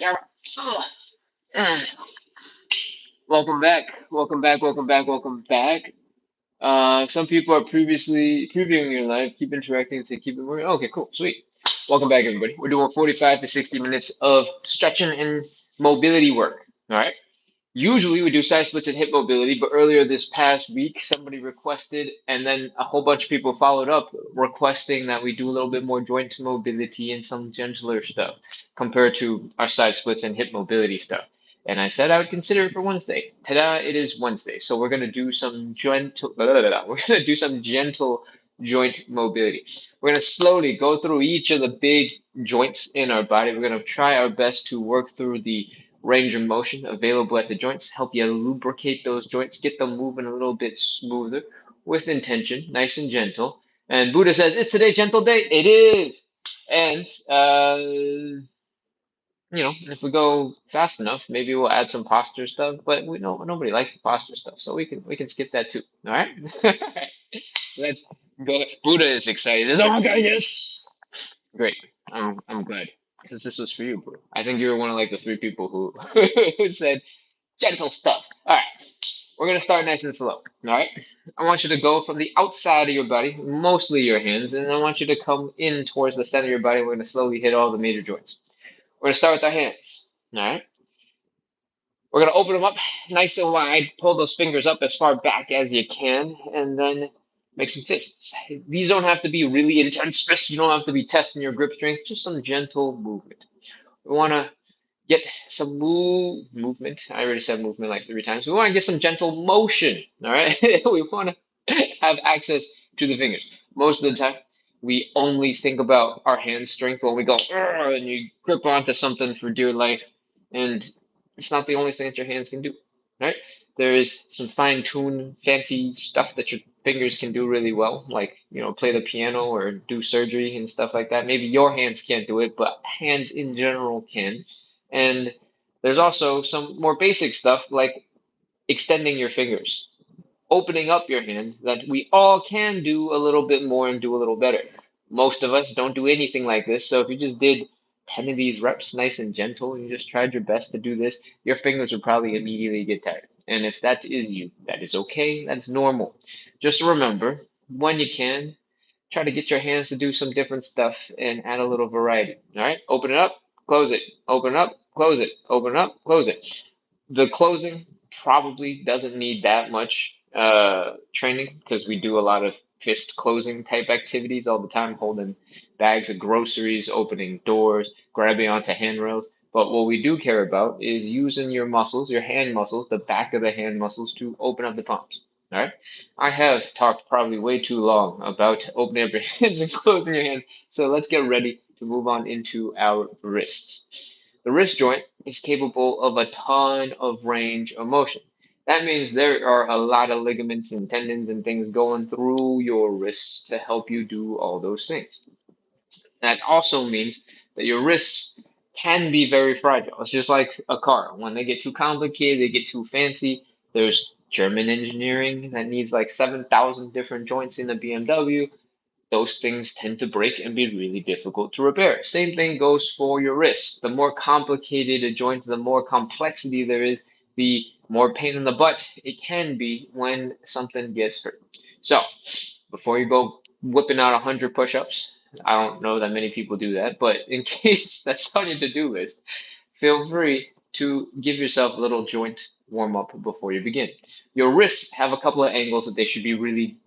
Yeah. Oh, mm. Welcome back. Welcome back. Welcome back. Welcome back. Some people are previously previewing your life. Keep interacting to keep it moving. Okay, cool, sweet. Welcome back, everybody. We're doing 45 to 60 minutes of stretching and mobility work. All right. Usually we do side splits and hip mobility, but earlier this past week, somebody requested, and then a whole bunch of people followed up requesting that we do a little bit more joint mobility and some gentler stuff compared to our side splits and hip mobility stuff. And I said I would consider it for Wednesday. Ta-da, it is Wednesday. So we're gonna do some gentle, we're gonna do some gentle joint mobility. We're gonna slowly go through each of the big joints in our body. We're gonna try our best to work through the range of motion available at the joints, help you lubricate those joints, get them moving a little bit smoother with intention, nice and gentle. And Buddha says, "Is today gentle day?" It is. And if we go fast enough, maybe we'll add some posture stuff. But we know nobody likes the posture stuff, so we can skip that too. All right. Let's go. Buddha is excited. He says, "Oh my God, yes!" Great. I'm glad because this was for you, bro. I think you were one of like the three people who who said gentle stuff. All right, we're gonna start nice and slow. All right, I want you to go from the outside of your body, mostly your hands, and I want you to come in towards the center of your body. We're gonna slowly hit all the major joints. We're gonna start with our hands. All right, we're gonna open them up nice and wide. Pull those fingers up as far back as you can, and then make some fists. These don't have to be really intense fists. You don't have to be testing your grip strength. Just some gentle movement. We want to get some movement. I already said movement like three times. We want to get some gentle motion. All right. We want to have access to the fingers. Most of the time, we only think about our hand strength when we go "Arr," and you grip onto something for dear life, and it's not the only thing that your hands can do. Right? There is some fine-tuned, fancy stuff that your fingers can do really well, like play the piano or do surgery and stuff like that. Maybe your hands can't do it, but hands in general can. And there's also some more basic stuff like extending your fingers, opening up your hand that we all can do a little bit more and do a little better. Most of us don't do anything like this, so if you just did 10 of these reps nice and gentle and you just tried your best to do this, your fingers would probably immediately get tired. And if that is you, that is okay, that's normal. Just remember, when you can, try to get your hands to do some different stuff and add a little variety. All right, open it up, close it, open it up, close it, open it up, close it. The closing probably doesn't need that much training because we do a lot of fist closing type activities all the time, holding bags of groceries, opening doors, grabbing onto handrails. But what we do care about is using your muscles, your hand muscles, the back of the hand muscles to open up the palms. All right. I have talked probably way too long about opening up your hands and closing your hands. So let's get ready to move on into our wrists. The wrist joint is capable of a ton of range of motion. That means there are a lot of ligaments and tendons and things going through your wrists to help you do all those things. That also means that your wrists can be very fragile. It's just like a car. When they get too complicated, they get too fancy. There's German engineering that needs like 7,000 different joints in the BMW. Those things tend to break and be really difficult to repair. Same thing goes for your wrists. The more complicated a joint, the more complexity there is, the more pain in the butt it can be when something gets hurt. So, before you go whipping out 100 push-ups, I don't know that many people do that, but in case that's on your to-do list, feel free to give yourself a little joint warm-up before you begin. Your wrists have a couple of angles that they should be really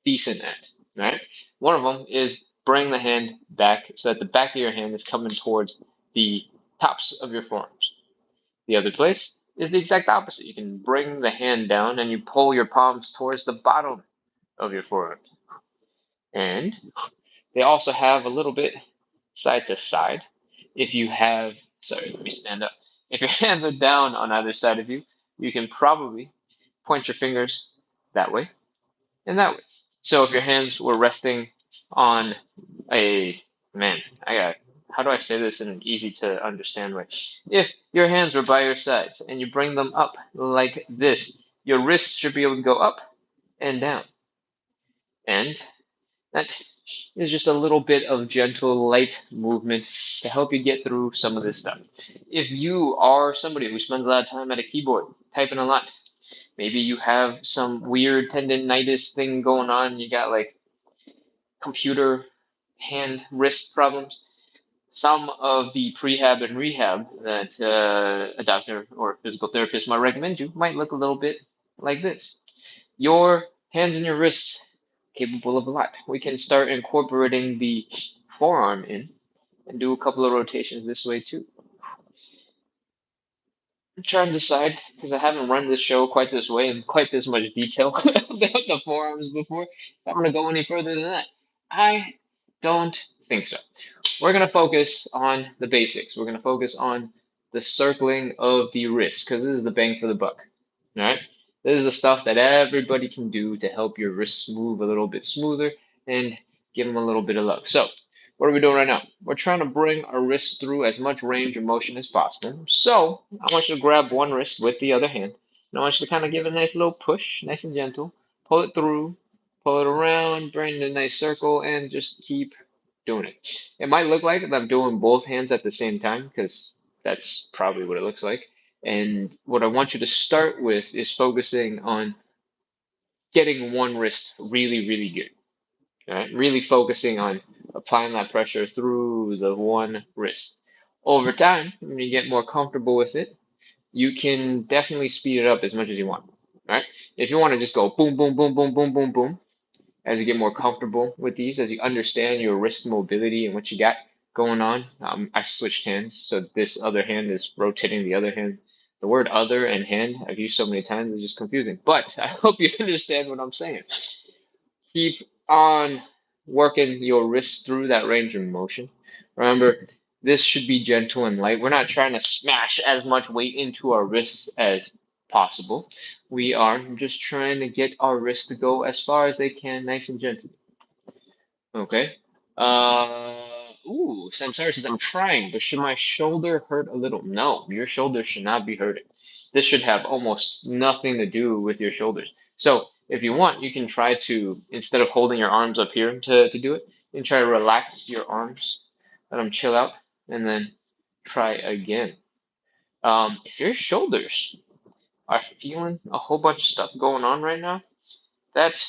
decent at, right? One of them is bring the hand back so that the back of your hand is coming towards the tops of your forearms. The other place is the exact opposite. You can bring the hand down and you pull your palms towards the bottom of your forearms. And they also have a little bit side to side. If you have, sorry, let me stand up. If your hands are down on either side of you, you can probably point your fingers that way and that way. So if your hands were resting on a man, how do I say this in an easy to understand way? If your hands were by your sides and you bring them up like this, your wrists should be able to go up and down. And that is just a little bit of gentle, light movement to help you get through some of this stuff. If you are somebody who spends a lot of time at a keyboard, typing a lot, maybe you have some weird tendonitis thing going on, you got like computer hand wrist problems, some of the prehab and rehab that a doctor or physical therapist might recommend you might look a little bit like this. Your hands and your wrists capable of a lot. We can start incorporating the forearm in and do a couple of rotations this way too. I'm trying to decide because I haven't run this show quite this way in quite this much detail about the forearms before. I'm gonna go any further than that. I don't think so. We're going to focus on the basics. We're going to focus on the circling of the wrist because this is the bang for the buck. All right. This is the stuff that everybody can do to help your wrists move a little bit smoother and give them a little bit of love. So, what are we doing right now? We're trying to bring our wrists through as much range of motion as possible. So, I want you to grab one wrist with the other hand. And I want you to kind of give it a nice little push, nice and gentle. Pull it through, pull it around, bring a nice circle, and just keep doing it. It might look like I'm doing both hands at the same time because that's probably what it looks like. And what I want you to start with is focusing on getting one wrist really, really good. All right, really focusing on applying that pressure through the one wrist. Over time, when you get more comfortable with it, you can definitely speed it up as much as you want. All right, if you want to just go boom, boom, boom, boom, boom, boom, boom, as you get more comfortable with these, as you understand your wrist mobility and what you got going on. I switched hands, so this other hand is rotating the other hand. The word other and hand I've used so many times it's just confusing, but I hope you understand what I'm saying. Keep on working your wrists through that range of motion. Remember, this should be gentle and light. We're not trying to smash as much weight into our wrists as possible. We are just trying to get our wrists to go as far as they can, nice and gentle. Okay. Samsara says, I'm trying, but should my shoulder hurt a little? No, your shoulder should not be hurting. This should have almost nothing to do with your shoulders. So if you want, you can try to, instead of holding your arms up here to do it, you can try to relax your arms, let them chill out, and then try again. If your shoulders are feeling a whole bunch of stuff going on right now, that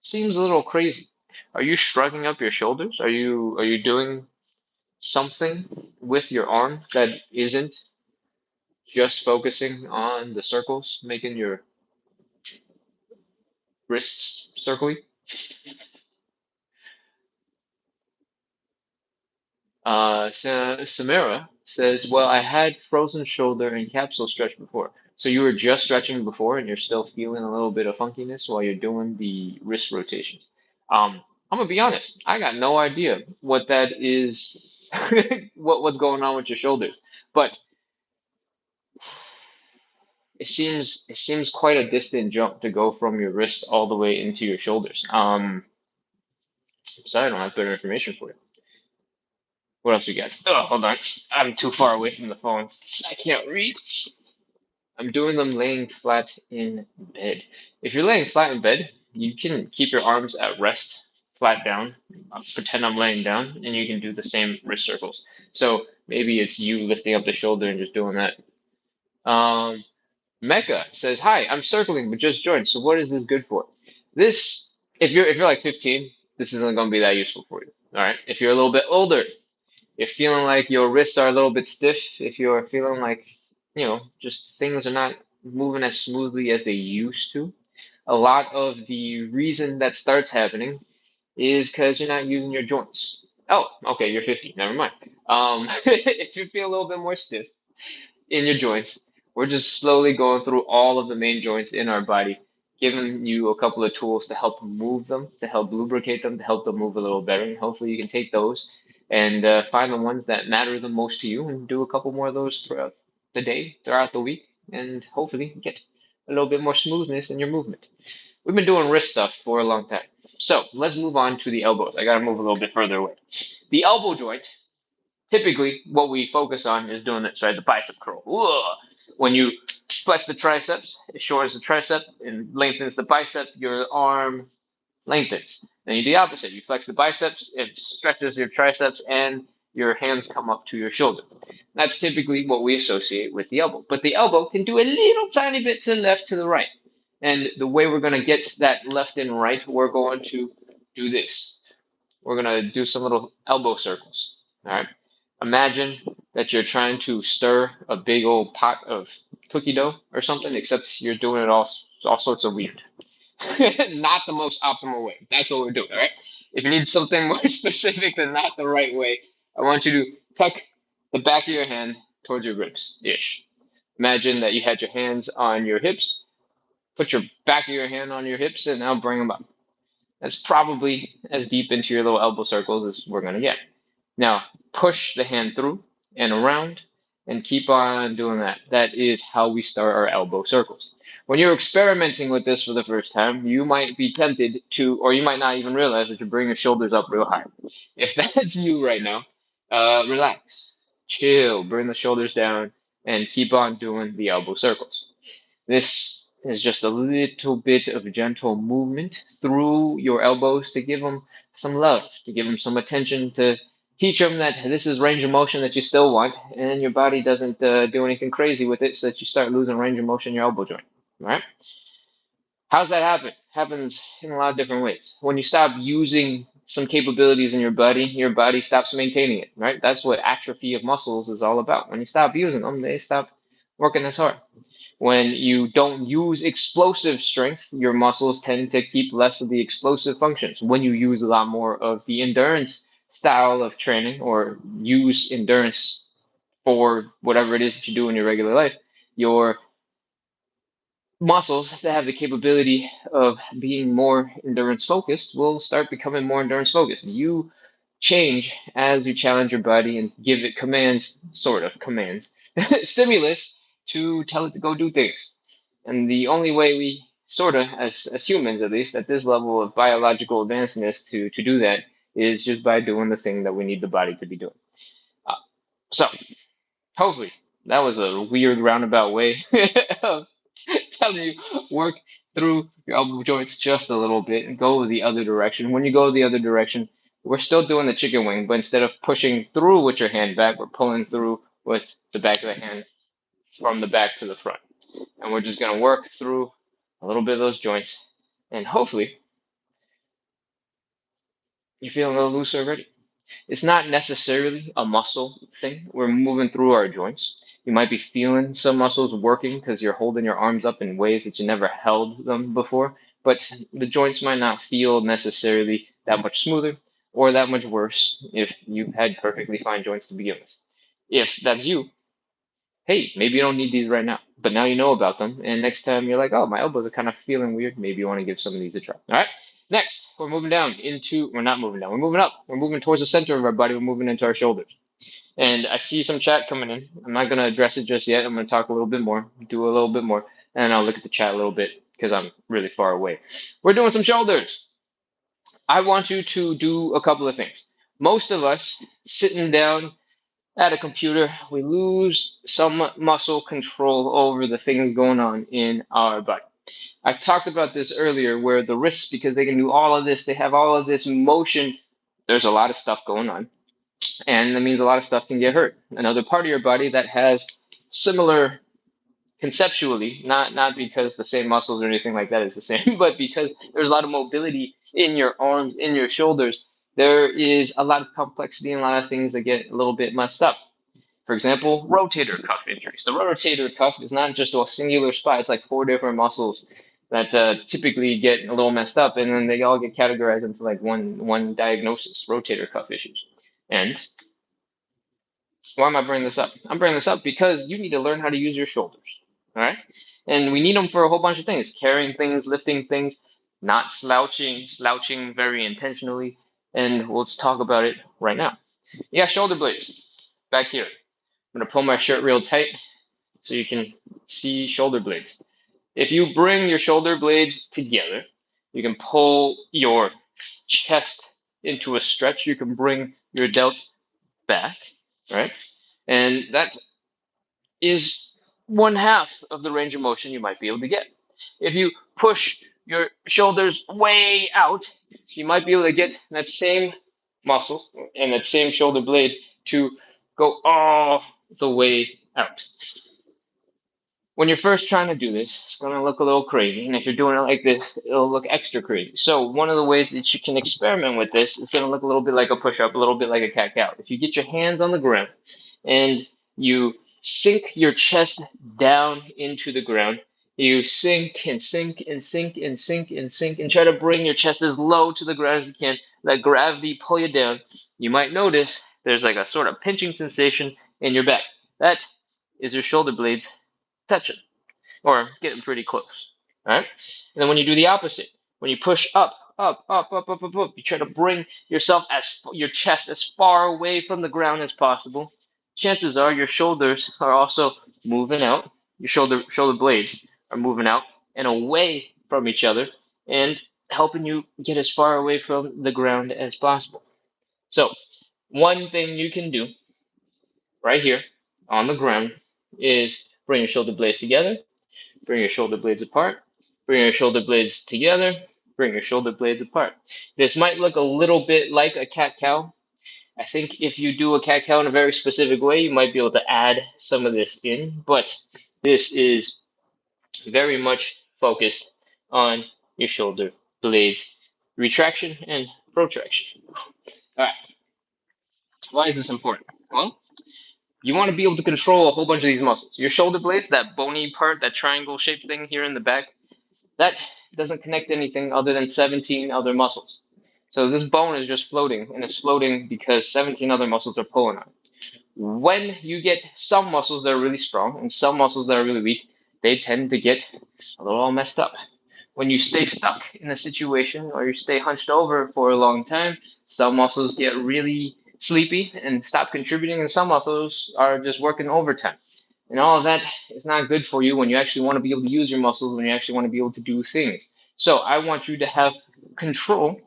seems a little crazy. Are you shrugging up your shoulders? Are you doing something with your arm that isn't just focusing on the circles, making your wrists circly? Samara says, "Well, I had frozen shoulder and capsule stretch before. So you were just stretching before, and you're still feeling a little bit of funkiness while you're doing the wrist rotations." I'm gonna be honest. I got no idea what that is, what's going on with your shoulders, but it seems quite a distant jump to go from your wrist all the way into your shoulders. Sorry, I don't have better information for you. What else we got? Oh, hold on. I'm too far away from the phones. I can't read. I'm doing them laying flat in bed. If you're laying flat in bed, you can keep your arms at rest, flat down. Pretend I'm laying down, and you can do the same wrist circles. So maybe it's you lifting up the shoulder and just doing that. Um, Mecca says, "Hi, I'm circling, but just joined. So what is this good for?" This, if you're like 15, this isn't going to be that useful for you. All right. If you're a little bit older, you're feeling like your wrists are a little bit stiff, if you're feeling like, just things are not moving as smoothly as they used to, a lot of the reason that starts happening is because you're not using your joints. Oh, okay, you're 50. Never mind. If you feel a little bit more stiff in your joints, we're just slowly going through all of the main joints in our body, giving you a couple of tools to help move them, to help lubricate them, to help them move a little better. And hopefully, you can take those and find the ones that matter the most to you and do a couple more of those throughout the day, throughout the week, and hopefully get a little bit more smoothness in your movement. We've been doing wrist stuff for a long time. So let's move on to the elbows. I got to move a little bit further away. The elbow joint, typically what we focus on is doing this, right? The bicep curl. Whoa. When you flex the triceps, it shortens the tricep and lengthens the bicep. Your arm lengthens. Then you do the opposite. You flex the biceps, it stretches your triceps, and your hands come up to your shoulder. That's typically what we associate with the elbow. But the elbow can do a little tiny bit to the left, to the right. And the way we're going to get that left and right, we're going to do this. We're going to do some little elbow circles. All right. Imagine that you're trying to stir a big old pot of cookie dough or something, except you're doing it all sorts of weird. Not the most optimal way. That's what we're doing, all right? If you need something more specific than not the right way, I want you to tuck the back of your hand towards your ribs ish. Imagine that you had your hands on your hips. Put your back of your hand on your hips and now bring them up. That's probably as deep into your little elbow circles as we're going to get. Now, push the hand through and around and keep on doing that. That is how we start our elbow circles. When you're experimenting with this for the first time, you might be tempted to, or you might not even realize that you bring your shoulders up real high. If that's you right now, relax, chill, bring the shoulders down, and keep on doing the elbow circles. This is just a little bit of gentle movement through your elbows to give them some love, to give them some attention, to teach them that this is range of motion that you still want, and your body doesn't do anything crazy with it so that you start losing range of motion in your elbow joint. All right? How's that happen? Happens in a lot of different ways. When you stop using some capabilities in your body stops maintaining it, right? That's what atrophy of muscles is all about. When you stop using them, they stop working as hard. When you don't use explosive strength, your muscles tend to keep less of the explosive functions. When you use a lot more of the endurance style of training or use endurance for whatever it is that you do in your regular life, your muscles that have the capability of being more endurance focused will start becoming more endurance focused. You change as you challenge your body and give it commands, sort of commands, stimulus to tell it to go do things. And the only way we sort of, as humans at least, at this level of biological advancedness to do that is just by doing the thing that we need the body to be doing. Uh, so hopefully that was a weird roundabout way of telling you work through your elbow joints just a little bit and go the other direction. When you go the other direction, we're still doing the chicken wing, but instead of pushing through with your hand back, we're pulling through with the back of the hand from the back to the front. And we're just going to work through a little bit of those joints. And hopefully, you're feeling a little looser already. It's not necessarily a muscle thing. We're moving through our joints. You might be feeling some muscles working because you're holding your arms up in ways that you never held them before, but the joints might not feel necessarily that much smoother or that much worse if you've had perfectly fine joints to begin with. If that's you, hey, maybe you don't need these right now, but now you know about them, and next time you're like, oh, my elbows are kind of feeling weird, maybe you want to give some of these a try. All right. Next, we're moving down into, we're not moving down, we're moving up. We're moving towards the center of our body. We're moving into our shoulders. And I see some chat coming in. I'm not going to address it just yet. I'm going to talk a little bit more, do a little bit more, and I'll look at the chat a little bit because I'm really far away. We're doing some shoulders. I want you to do a couple of things. Most of us sitting down at a computer, we lose some muscle control over the things going on in our body. I talked about this earlier where the wrists, because they can do all of this, they have all of this motion, there's a lot of stuff going on. And that means a lot of stuff can get hurt. Another part of your body that has similar conceptually, not because the same muscles or anything like that is the same, but because there's a lot of mobility in your arms, in your shoulders, there is a lot of complexity and a lot of things that get a little bit messed up. For example, rotator cuff injuries. The rotator cuff is not just a singular spot, it's like four different muscles that typically get a little messed up, and then they all get categorized into like one diagnosis, rotator cuff issues. And why am I bringing this up? I'm bringing this up because you need to learn how to use your shoulders. All right. And we need them for a whole bunch of things, carrying things, lifting things, not slouching very intentionally. And let's talk about it right now. Yeah, shoulder blades back here. I'm going to pull my shirt real tight so you can see shoulder blades. If you bring your shoulder blades together, you can pull your chest into a stretch. You can bring your delts back, right? And that is one half of the range of motion you might be able to get. If you push your shoulders way out, you might be able to get that same muscle and that same shoulder blade to go all the way out. When you're first trying to do this, it's going to look a little crazy. And if you're doing it like this, it'll look extra crazy. So one of the ways that you can experiment with this is going to look a little bit like a push-up, a little bit like a cat-cow. If you get your hands on the ground and you sink your chest down into the ground, you sink and sink and sink and sink and sink and try to bring your chest as low to the ground as you can. Let gravity pull you down. You might notice there's like a sort of pinching sensation in your back. That is your shoulder blades touching or getting pretty close. All right. And then when you do the opposite, when you push up, up, up, up, up, up, up, you try to bring yourself your chest as far away from the ground as possible. Chances are your shoulders are also moving out. Your shoulder blades are moving out and away from each other and helping you get as far away from the ground as possible. So, one thing you can do right here on the ground is bring your shoulder blades together, bring your shoulder blades apart, bring your shoulder blades together, bring your shoulder blades apart. This might look a little bit like a cat-cow. I think if you do a cat-cow in a very specific way, you might be able to add some of this in, but this is very much focused on your shoulder blades retraction and protraction. All right, why is this important? Well, you want to be able to control a whole bunch of these muscles. Your shoulder blades, that bony part, that triangle shaped thing here in the back, that doesn't connect to anything other than 17 other muscles. So this bone is just floating, and it's floating because 17 other muscles are pulling on it. When you get some muscles that are really strong and some muscles that are really weak, they tend to get a little all messed up. When you stay stuck in a situation or you stay hunched over for a long time, some muscles get really sleepy and stop contributing, and some muscles are just working overtime. And all of that is not good for you when you actually want to be able to use your muscles, when you actually want to be able to do things. So I want you to have control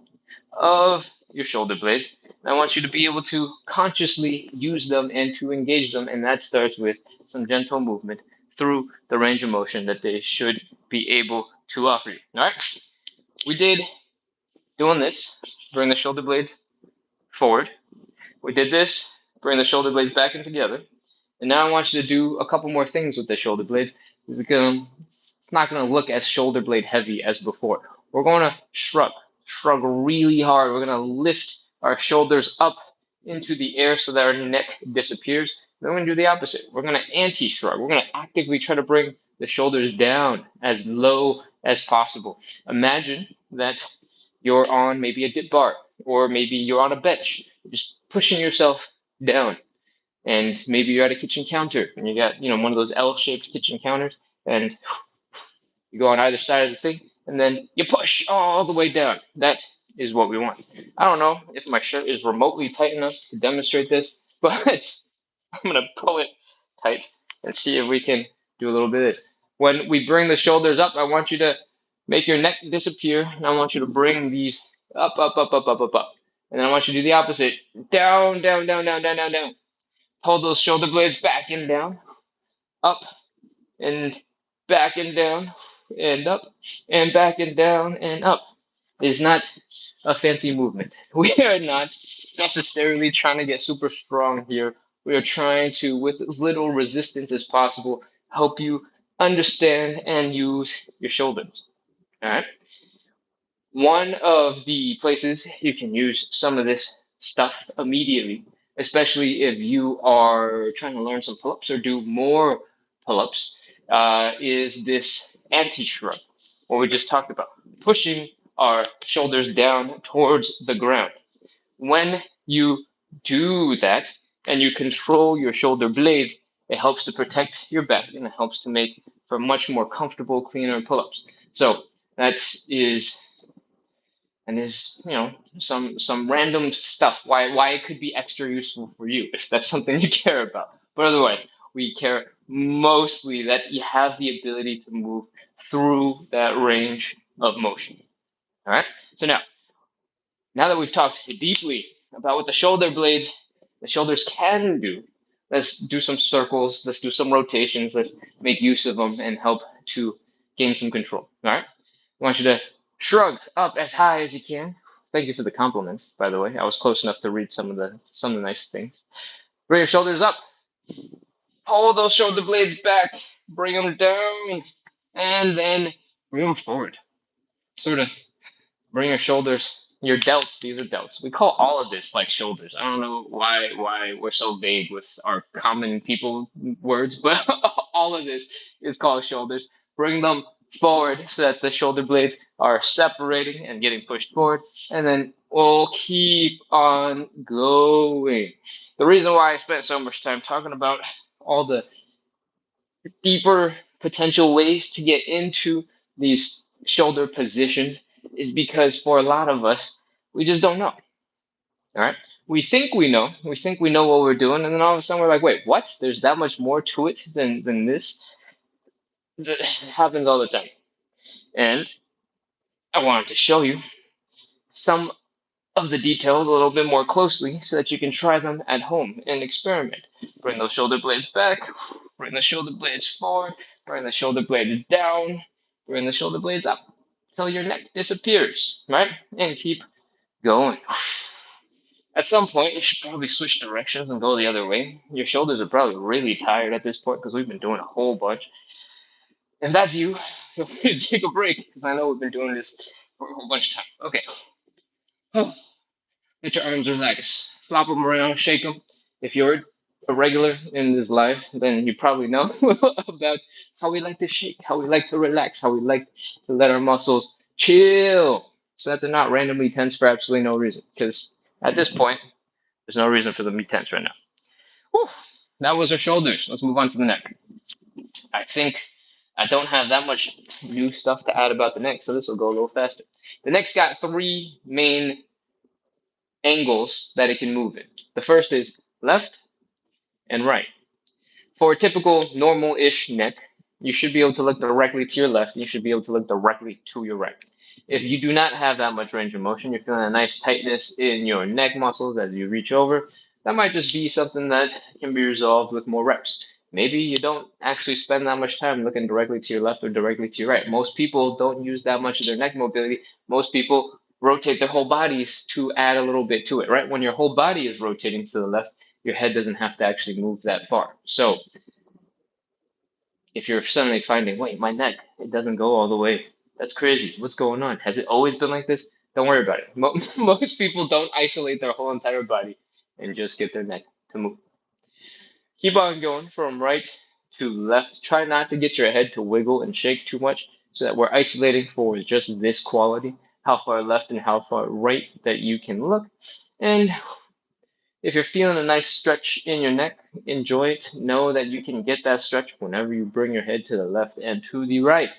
of your shoulder blades. I want you to be able to consciously use them and to engage them, and that starts with some gentle movement through the range of motion that they should be able to offer you. All right, we did doing this, bring the shoulder blades forward. We did this, bring the shoulder blades back in together. And now I want you to do a couple more things with the shoulder blades. It's not going to look as shoulder blade heavy as before. We're going to shrug really hard. We're going to lift our shoulders up into the air so that our neck disappears. Then we're going to do the opposite. We're going to anti-shrug. We're going to actively try to bring the shoulders down as low as possible. Imagine that you're on maybe a dip bar, or maybe you're on a bench, just pushing yourself down. And maybe you're at a kitchen counter and you got, one of those L-shaped kitchen counters, and you go on either side of the thing, and then you push all the way down. That is what we want. I don't know if my shirt is remotely tight enough to demonstrate this, but I'm gonna pull it tight and see if we can do a little bit of this. When we bring the shoulders up, I want you to make your neck disappear, and I want you to bring these up, up, up, up, up, up, up. And then I want you to do the opposite. Down, down, down, down, down, down, down. Pull those shoulder blades back and down, up and back and down, and up and back and down and up. Is not a fancy movement. We are not necessarily trying to get super strong here. We are trying to, with as little resistance as possible, help you understand and use your shoulders. All right. One of the places you can use some of this stuff immediately, especially if you are trying to learn some pull-ups or do more pull-ups, is this anti-shrug, what we just talked about, pushing our shoulders down towards the ground. When you do that and you control your shoulder blades, it helps to protect your back and it helps to make for much more comfortable, cleaner pull-ups. So that is and there's some random stuff why it could be extra useful for you if that's something you care about. But otherwise, we care mostly that you have the ability to move through that range of motion. All right. So now that we've talked deeply about what the shoulders can do, let's do some circles. Let's do some rotations. Let's make use of them and help to gain some control. All right. I want you to shrug up as high as you can. Thank you for the compliments, by the way. I was close enough to read some of the nice things. Bring your shoulders up. Pull those shoulder blades back. Bring them down, and then bring them forward. Sort of bring your shoulders, your delts. These are delts. We call all of this like shoulders. I don't know why we're so vague with our common people words, but all of this is called shoulders. Bring them forward so that the shoulder blades are separating and getting pushed forward, and then we'll keep on going. The reason why I spent so much time talking about all the deeper potential ways to get into these shoulder positions is because for a lot of us, we just don't know. All right. We think we know. We think we know what we're doing, and then all of a sudden we're like, wait, what? There's that much more to it than this? That happens all the time. And I wanted to show you some of the details a little bit more closely so that you can try them at home and experiment. Bring those shoulder blades back, bring the shoulder blades forward, bring the shoulder blades down, bring the shoulder blades up till your neck disappears, right? And keep going. At some point, you should probably switch directions and go the other way. Your shoulders are probably really tired at this point because we've been doing a whole bunch. If that's you, feel free to take a break because I know we've been doing this for a whole bunch of time. Okay. Let your arms relax. Flop them around, shake them. If you're a regular in this life, then you probably know about how we like to shake, how we like to relax, how we like to let our muscles chill so that they're not randomly tense for absolutely no reason. Because at this point, there's no reason for them to be tense right now. Whew, that was our shoulders. Let's move on to the neck. I think I don't have that much new stuff to add about the neck, so this will go a little faster. The neck's got three main angles that it can move in. The first is left and right. For a typical normal-ish neck, you should be able to look directly to your left, and you should be able to look directly to your right. If you do not have that much range of motion, you're feeling a nice tightness in your neck muscles as you reach over, that might just be something that can be resolved with more reps. Maybe you don't actually spend that much time looking directly to your left or directly to your right. Most people don't use that much of their neck mobility. Most people rotate their whole bodies to add a little bit to it, right? When your whole body is rotating to the left, your head doesn't have to actually move that far. So if you're suddenly finding, wait, my neck, it doesn't go all the way. That's crazy. What's going on? Has it always been like this? Don't worry about it. Most people don't isolate their whole entire body and just get their neck to move. Keep on going from right to left. Try not to get your head to wiggle and shake too much so that we're isolating for just this quality, how far left and how far right that you can look. And if you're feeling a nice stretch in your neck, enjoy it. Know that you can get that stretch whenever you bring your head to the left and to the right.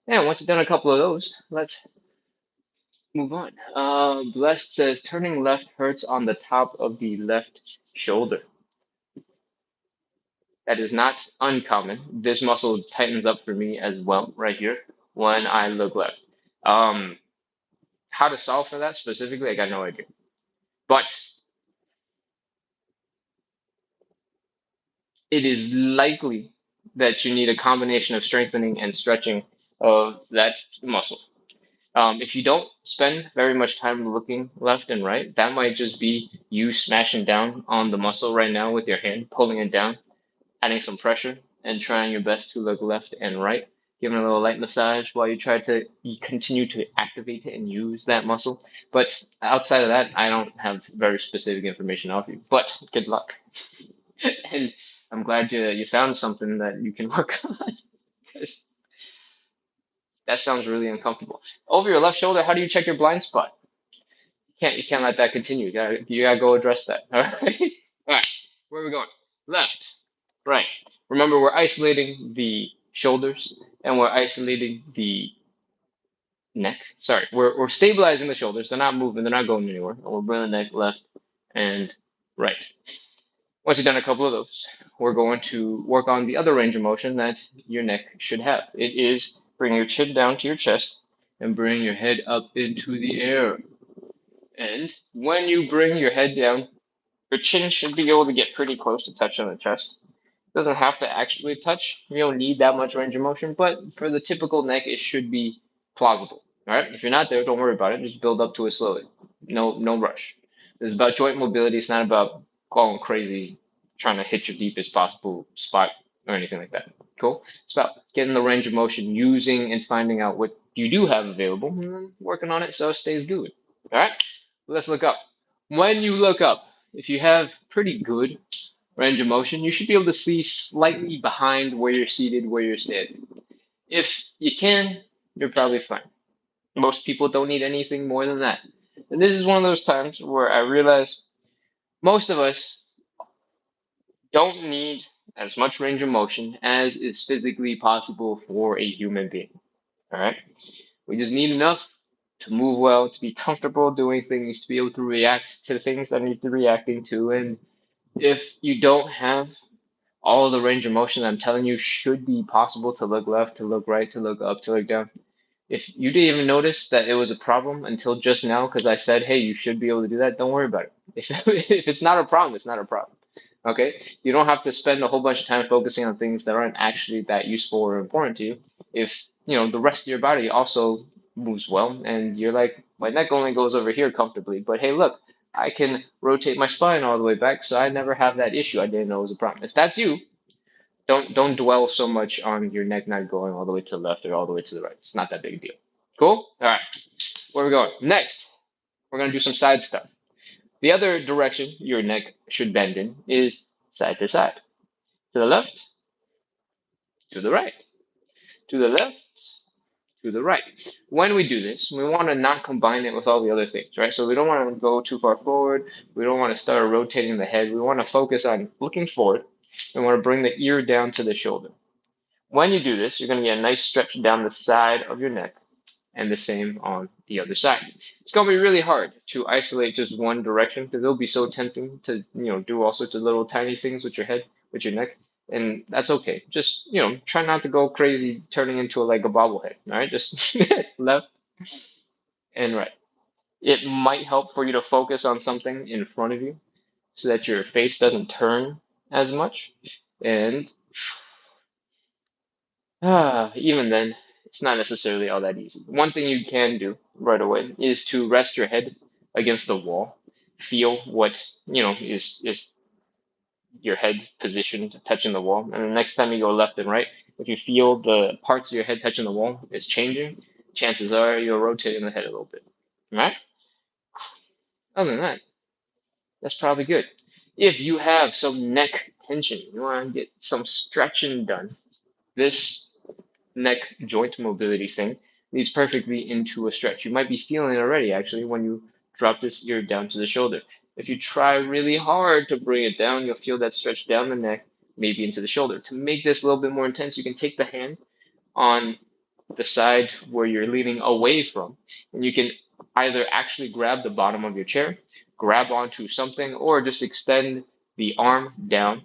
And once you've done a couple of those, let's move on. Blessed says turning left hurts on the top of the left shoulder. That is not uncommon. This muscle tightens up for me as well, right here, when I look left. Um, how to solve for that specifically, I got no idea. But it is likely that you need a combination of strengthening and stretching of that muscle. If you don't spend very much time looking left and right, that might just be you smashing down on the muscle right now with your hand, pulling it down, adding some pressure, and trying your best to look left and right, giving a little light massage while you try to continue to activate it and use that muscle. But outside of that, I don't have very specific information to offer you. But good luck. And I'm glad you found something that you can work on because that sounds really uncomfortable. Over your left shoulder, how do you check your blind spot? You can't let that continue. You gotta go address that. All right. All right. Where are we going? Left, right. Remember, we're isolating the shoulders and we're isolating the neck. Sorry, we're stabilizing the shoulders. They're not moving. They're not going anywhere. And we're bringing the neck left and right. Once you've done a couple of those, we're going to work on the other range of motion that your neck should have. It is bring your chin down to your chest and bring your head up into the air. And when you bring your head down, your chin should be able to get pretty close to touch on the chest. It doesn't have to actually touch. You don't need that much range of motion, but for the typical neck, it should be plausible. All right. If you're not there, don't worry about it. Just build up to it slowly. No rush. It's about joint mobility. It's not about going crazy, trying to hit your deepest possible spot or anything like that. Cool. It's about getting the range of motion, using and finding out what you do have available, and then working on it so it stays good. All right. Let's look up. When you look up, if you have pretty good range of motion, you should be able to see slightly behind where you're seated, where you're standing. If you can, you're probably fine. Most people don't need anything more than that. And this is one of those times where I realize most of us don't need as much range of motion as is physically possible for a human being. All right? We just need enough to move well, to be comfortable doing things, to be able to react to things that need to reacting to. And if you don't have all of the range of motion that I'm telling you should be possible to look left, to look right, to look up, to look down, if you didn't even notice that it was a problem until just now because I said, hey, you should be able to do that, don't worry about it. If it's not a problem, it's not a problem. Okay? You don't have to spend a whole bunch of time focusing on things that aren't actually that useful or important to you. If, the rest of your body also moves well and you're like, my neck only goes over here comfortably, but hey, look, I can rotate my spine all the way back, so I never have that issue. I didn't know it was a problem. If that's you, don't dwell so much on your neck not going all the way to the left or all the way to the right. It's not that big a deal. Cool? All right. Where are we going? Next, we're going to do some side stuff. The other direction your neck should bend in is side to side. To the left, to the right, to the left, to the right. When we do this, we want to not combine it with all the other things, right? So we don't want to go too far forward. We don't want to start rotating the head. We want to focus on looking forward. We want to bring the ear down to the shoulder. When you do this, you're going to get a nice stretch down the side of your neck and the same on the other side. It's going to be really hard to isolate just one direction because it'll be so tempting to, do all sorts of little tiny things with your head, with your neck, and that's okay. Just, try not to go crazy turning into like a bobblehead, all right? Just left and right. It might help for you to focus on something in front of you so that your face doesn't turn as much. And even then, it's not necessarily all that easy. One thing you can do right away is to rest your head against the wall, feel what is your head positioned touching the wall, and the next time you go left and right, if you feel the parts of your head touching the wall is changing, chances are you're rotating the head a little bit. All right? Other than that, that's probably good. If you have some neck tension, you want to get some stretching done, this neck joint mobility thing leads perfectly into a stretch. You might be feeling it already actually when you drop this ear down to the shoulder. If you try really hard to bring it down, you'll feel that stretch down the neck, maybe into the shoulder. To make this a little bit more intense, you can take the hand on the side where you're leaning away from, and you can either actually grab the bottom of your chair, grab onto something, or just extend the arm down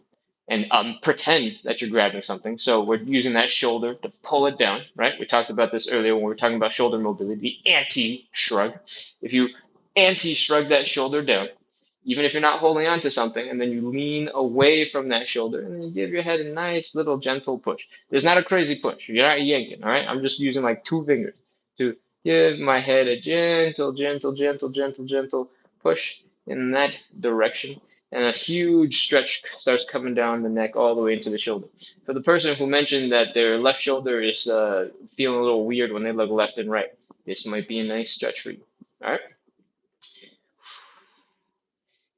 and pretend that you're grabbing something. So we're using that shoulder to pull it down, right? We talked about this earlier when we were talking about shoulder mobility, the anti-shrug. If you anti-shrug that shoulder down, even if you're not holding on to something, and then you lean away from that shoulder, and then you give your head a nice little gentle push. There's not a crazy push. You're not yanking, all right? I'm just using like two fingers to give my head a gentle, gentle, gentle, gentle, gentle push in that direction. And a huge stretch starts coming down the neck all the way into the shoulder. For the person who mentioned that their left shoulder is feeling a little weird when they look left and right, this might be a nice stretch for you. All right?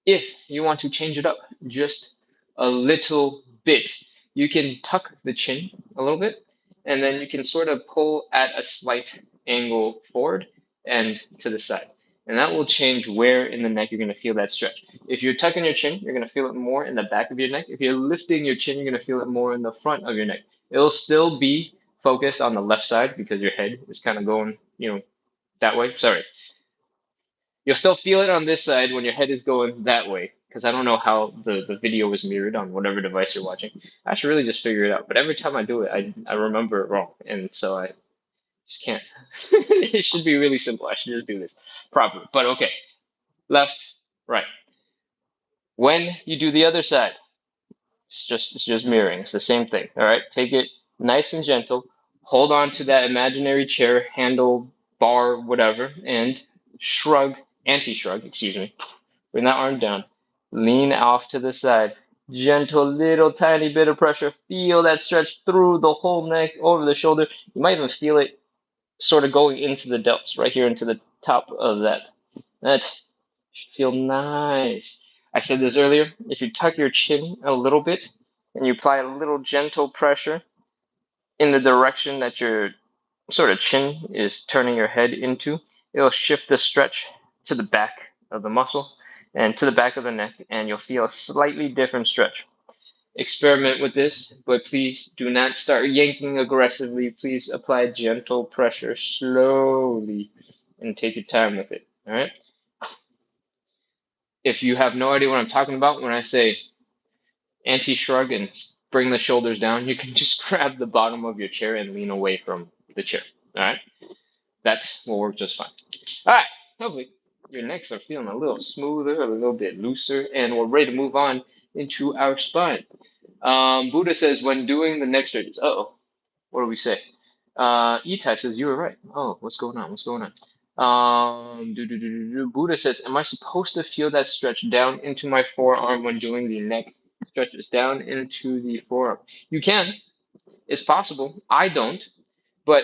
If you want to change it up just a little bit, you can tuck the chin a little bit, and then you can sort of pull at a slight angle forward and to the side. And that will change where in the neck you're going to feel that stretch. If you're tucking your chin, you're going to feel it more in the back of your neck. If you're lifting your chin, you're going to feel it more in the front of your neck. It'll still be focused on the left side because your head is kind of going, that way. Sorry, you'll still feel it on this side when your head is going that way, because I don't know how the video was mirrored on whatever device you're watching. I should really just figure it out. But every time I do it, I remember it wrong. And so I just can't. It should be really simple. I should just do this properly. But okay, left, right. When you do the other side, it's just mirroring. It's the same thing. All right, take it nice and gentle. hold on to that imaginary chair handle, bar, whatever, and shrug, anti-shrug, excuse me. Bring that arm down. Lean off to the side. Gentle little tiny bit of pressure. Feel that stretch through the whole neck, over the shoulder. You might even feel it sort of going into the delts, right here into the top of that. That should feel nice. I said this earlier. If you tuck your chin a little bit and you apply a little gentle pressure in the direction that your sort of chin is turning your head into, it'll shift the stretch to the back of the muscle and to the back of the neck, and you'll feel a slightly different stretch. Experiment with this, but please do not start yanking aggressively. Please apply gentle pressure slowly and take your time with it. All right. If you have no idea what I'm talking about when I say anti-shrug and bring the shoulders down, you can just grab the bottom of your chair and lean away from the chair. All right. That will work just fine. All right. Hopefully your necks are feeling a little smoother, a little bit looser, and we're ready to move on into our spine. Buddha says when doing the neck stretches. Uh-oh. What do we say? Itai says you were right. Oh, what's going on? What's going on? Buddha says, am I supposed to feel that stretch down into my forearm when doing the neck stretches down into the forearm? You can. It's possible. I don't, but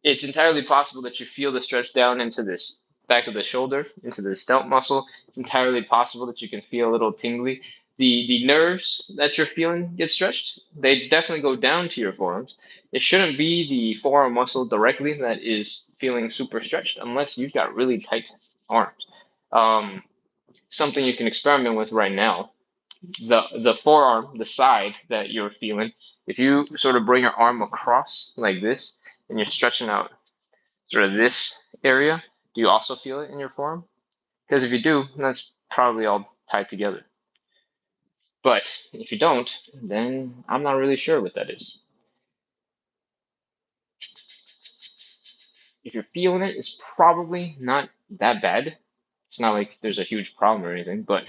it's entirely possible that you feel the stretch down into this back of the shoulder, into the delt muscle. It's entirely possible that you can feel a little tingly. The nerves that you're feeling get stretched. They definitely go down to your forearms. It shouldn't be the forearm muscle directly that is feeling super stretched unless you've got really tight arms. Um, Something you can experiment with right now. The forearm, the side that you're feeling, if you sort of bring your arm across like this and you're stretching out sort of this area, do you also feel it in your forearm? Because if you do, that's probably all tied together. But if you don't, then I'm not really sure what that is. If you're feeling it, it's probably not that bad. It's not like there's a huge problem or anything, but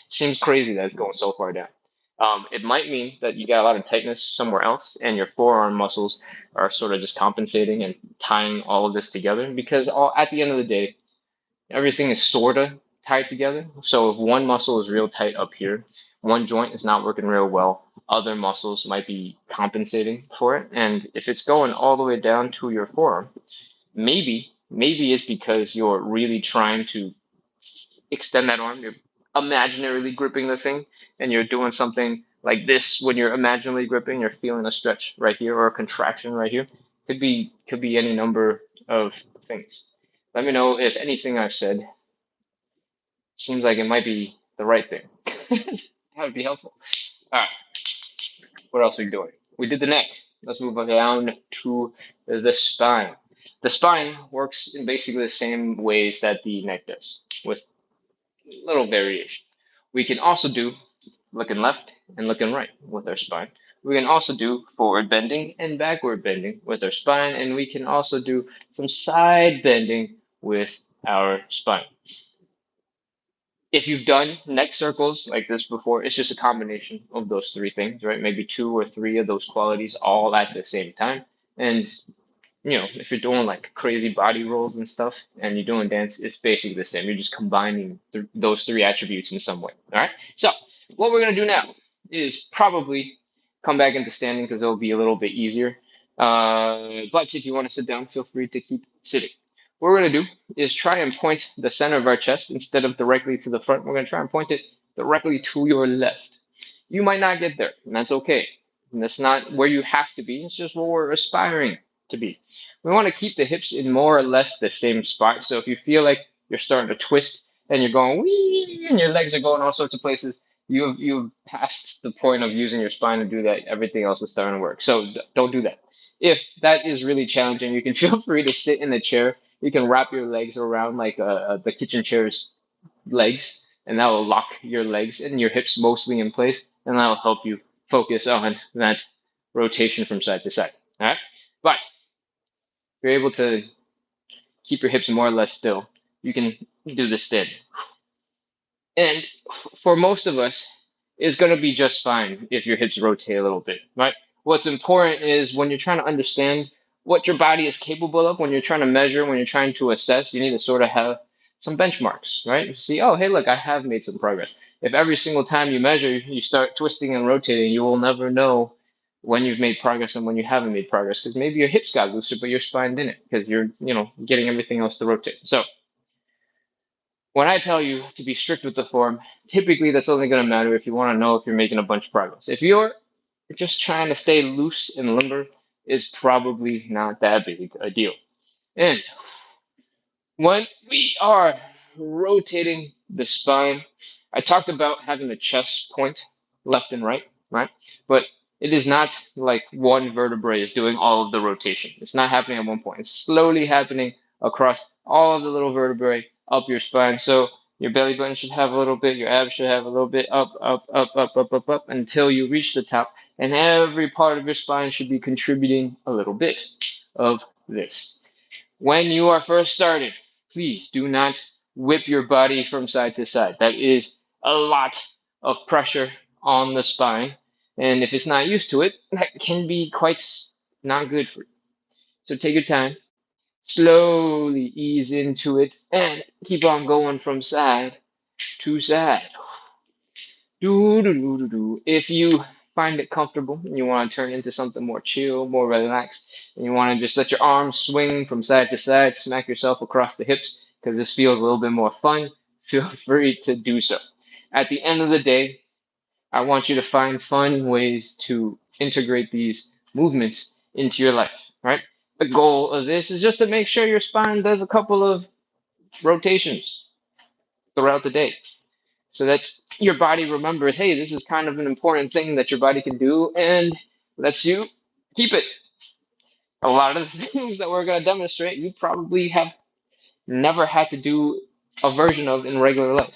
seems crazy that it's going so far down. It might mean that you got a lot of tightness somewhere else, and your forearm muscles are sort of just compensating and tying all of this together. Because at the end of the day, everything is sort of tied together. So if one muscle is real tight up here, one joint is not working real well, other muscles might be compensating for it. And if it's going all the way down to your forearm, maybe it's because you're really trying to extend that arm. You're imaginarily gripping the thing, and you're doing something like this when you're imaginally gripping. You're feeling a stretch right here or a contraction right here. Could be any number of things. Let me know if anything I've said seems like it might be the right thing. That would be helpful. All right, what else are we doing? We did the neck. Let's move on down to the spine. The spine works in basically the same ways that the neck does, with little variation. We can also do looking left and looking right with our spine. We can also do forward bending and backward bending with our spine, and we can also do some side bending with our spine. If you've done neck circles like this before, it's just a combination of those three things, right? Maybe two or three of those qualities all at the same time. And if you're doing like crazy body rolls and stuff and you're doing dance, it's basically the same. You're just combining those three attributes in some way. All right. So what we're going to do now is probably come back into standing because it'll be a little bit easier. But if you want to sit down, feel free to keep sitting. What we're going to do is try and point the center of our chest instead of directly to the front. We're going to try and point it directly to your left. You might not get there, and that's okay. And that's not where you have to be. It's just where we're aspiring to be. We want to keep the hips in more or less the same spot. So if you feel like you're starting to twist and you're going wee and your legs are going all sorts of places, you've passed the point of using your spine to do that. Everything else is starting to work. So don't do that. If that is really challenging, you can feel free to sit in the chair. You can wrap your legs around like the kitchen chair's legs, and that will lock your legs and your hips mostly in place, and that will help you focus on that rotation from side to side. All right, but if you're able to keep your hips more or less still, you can do this standing. And for most of us, it's going to be just fine if your hips rotate a little bit, right? what's important is when you're trying to understand what your body is capable of, when you're trying to measure, when you're trying to assess, you need to sort of have some benchmarks, right? See, oh, hey, look, I have made some progress. If every single time you measure, you start twisting and rotating, you will never know when you've made progress and when you haven't made progress because maybe your hips got looser, but your spine didn't because you're, getting everything else to rotate. So when I tell you to be strict with the form, typically that's only going to matter if you want to know if you're making a bunch of progress. If you're just trying to stay loose and limber, is probably not that big a deal. And when we are rotating the spine, I talked about having the chest point left and right, right? But it is not like one vertebrae is doing all of the rotation. It's not happening at one point. It's slowly happening across all of the little vertebrae up your spine. So your belly button should have a little bit, your abs should have a little bit, up, up, up, up, up, up, up, until you reach the top. And every part of your spine should be contributing a little bit of this. When you are first starting, please do not whip your body from side to side. That is a lot of pressure on the spine. And if it's not used to it, that can be quite not good for you. So take your time, slowly ease into it, and keep on going from side to side. Do, do, do, do, do. If you find it comfortable and you want to turn into something more chill, more relaxed, and you want to just let your arms swing from side to side, smack yourself across the hips because this feels a little bit more fun, feel free to do so. At the end of the day, I want you to find fun ways to integrate these movements into your life, right? The goal of this is just to make sure your spine does a couple of rotations throughout the day so that your body remembers, hey, this is kind of an important thing that your body can do and lets you keep it. A lot of the things that we're going to demonstrate, you probably have never had to do a version of in regular life.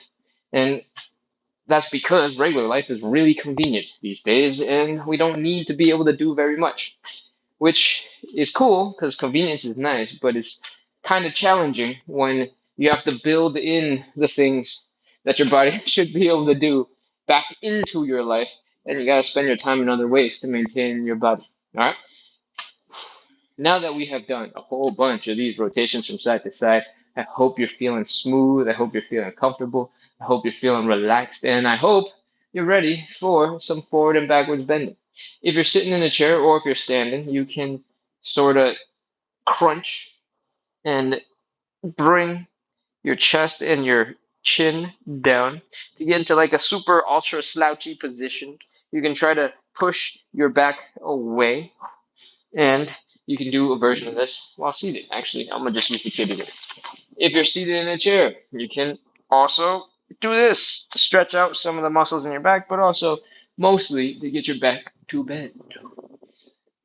And that's because regular life is really convenient these days and we don't need to be able to do very much, which is cool because convenience is nice, but it's kind of challenging when you have to build in the things that your body should be able to do back into your life, and you got to spend your time in other ways to maintain your body. All right. Now that we have done a whole bunch of these rotations from side to side, I hope you're feeling smooth. I hope you're feeling comfortable. I hope you're feeling relaxed, and I hope you're ready for some forward and backwards bending. If you're sitting in a chair or if you're standing, you can sort of crunch and bring your chest and your chin down to get into like a super ultra slouchy position. You can try to push your back away, and you can do a version of this while seated. Actually, I'm gonna just use the kid again. If you're seated in a chair, you can also do this to stretch out some of the muscles in your back, but also mostly to get your back to bend.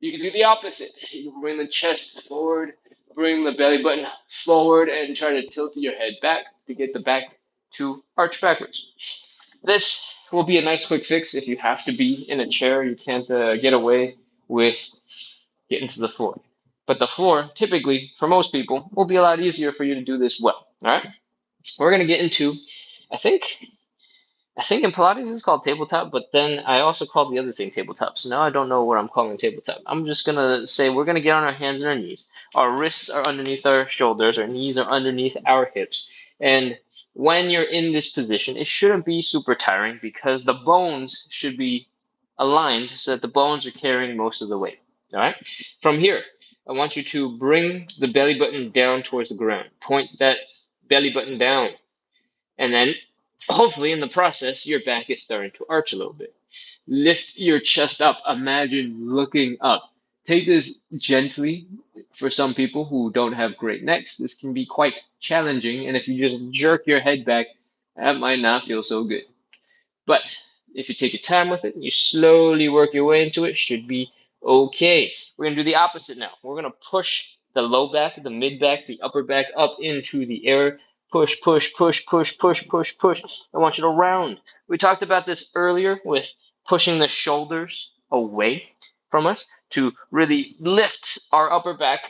You can do the opposite. You can bring the chest forward, bring the belly button forward, and try to tilt your head back to get the back to arch backwards. This will be a nice quick fix if you have to be in a chair. You can't get away with getting to the floor. But the floor, typically, for most people, will be a lot easier for you to do this well. All right? We're going to get into, I think, I think in Pilates it's called tabletop, but then I also called the other thing tabletop. So now I don't know what I'm calling tabletop. I'm just gonna say we're gonna get on our hands and our knees. Our wrists are underneath our shoulders, our knees are underneath our hips. And when you're in this position, it shouldn't be super tiring because the bones should be aligned so that the bones are carrying most of the weight. All right? From here, I want you to bring the belly button down towards the ground. Point that belly button down. And then hopefully in the process, your back is starting to arch a little bit. Lift your chest up. Imagine looking up. Take this gently. For some people who don't have great necks, this can be quite challenging. And if you just jerk your head back, that might not feel so good. But if you take your time with it, you slowly work your way into it, should be okay. We're going to do the opposite now. We're going to push the low back, the mid back, the upper back up into the air. Push, push, push, push, push, push, push. I want you to round. We talked about this earlier with pushing the shoulders away from us to really lift our upper back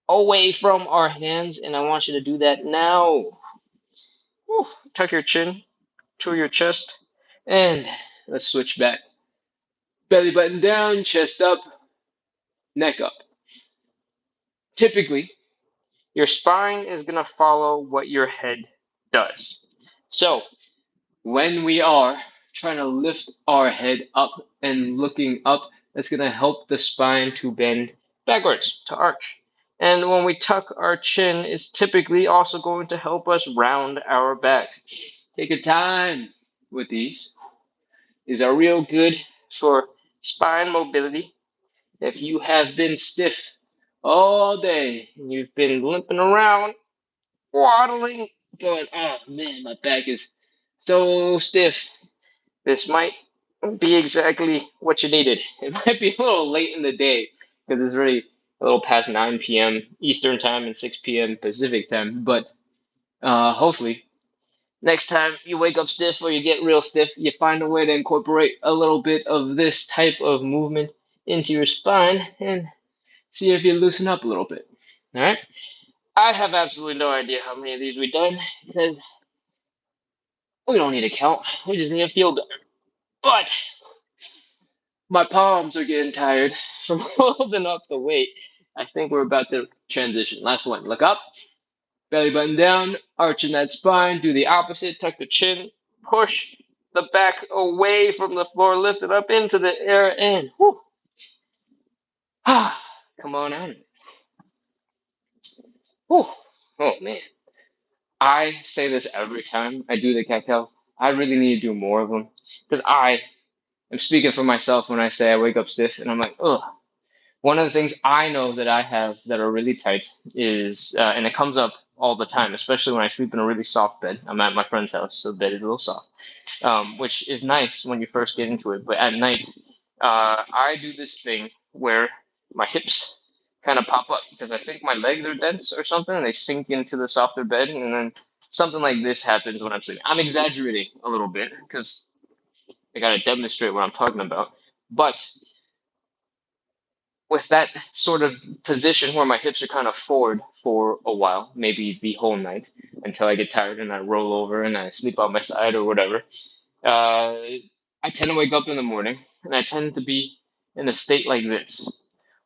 away from our hands. And I want you to do that now. Whew. Tuck your chin to your chest. And let's switch back. Belly button down, chest up. neck up. Typically, your spine is going to follow what your head does. So, when we are trying to lift our head up and looking up, that's going to help the spine to bend backwards, to arch. And when we tuck our chin, it's typically also going to help us round our backs. Take your time with these. These are real good for spine mobility. If you have been stiff all day and you've been limping around, waddling, going, oh man, my back is so stiff. This might be exactly what you needed. It might be a little late in the day because it's already a little past 9 p.m. Eastern time and 6 p.m. Pacific time. But hopefully, next time you wake up stiff or you get real stiff, you find a way to incorporate a little bit of this type of movement into your spine and see if you loosen up a little bit. All right? I have absolutely no idea how many of these we've done because we don't need to count. We just need to feel better. But my palms are getting tired from holding up the weight. I think we're about to transition. Last one. Look up, belly button down, arching that spine. Do the opposite. Tuck the chin. Push the back away from the floor. Lift it up into the air and whew, come on out of it. Whew. Oh man. I say this every time I do the cat cows. I really need to do more of them because I am speaking for myself when I say I wake up stiff and I'm like, ugh. One of the things I know that I have that are really tight is, and it comes up all the time, especially when I sleep in a really soft bed. I'm at my friend's house, so the bed is a little soft, which is nice when you first get into it. But at night, I do this thing where my hips kind of pop up because I think my legs are dense or something, and they sink into the softer bed, and then something like this happens when I'm sleeping. I'm exaggerating a little bit because I got to demonstrate what I'm talking about, but with that sort of position where my hips are kind of forward for a while, maybe the whole night until I get tired and I roll over and I sleep on my side or whatever. I tend to wake up in the morning and I tend to be in a state like this,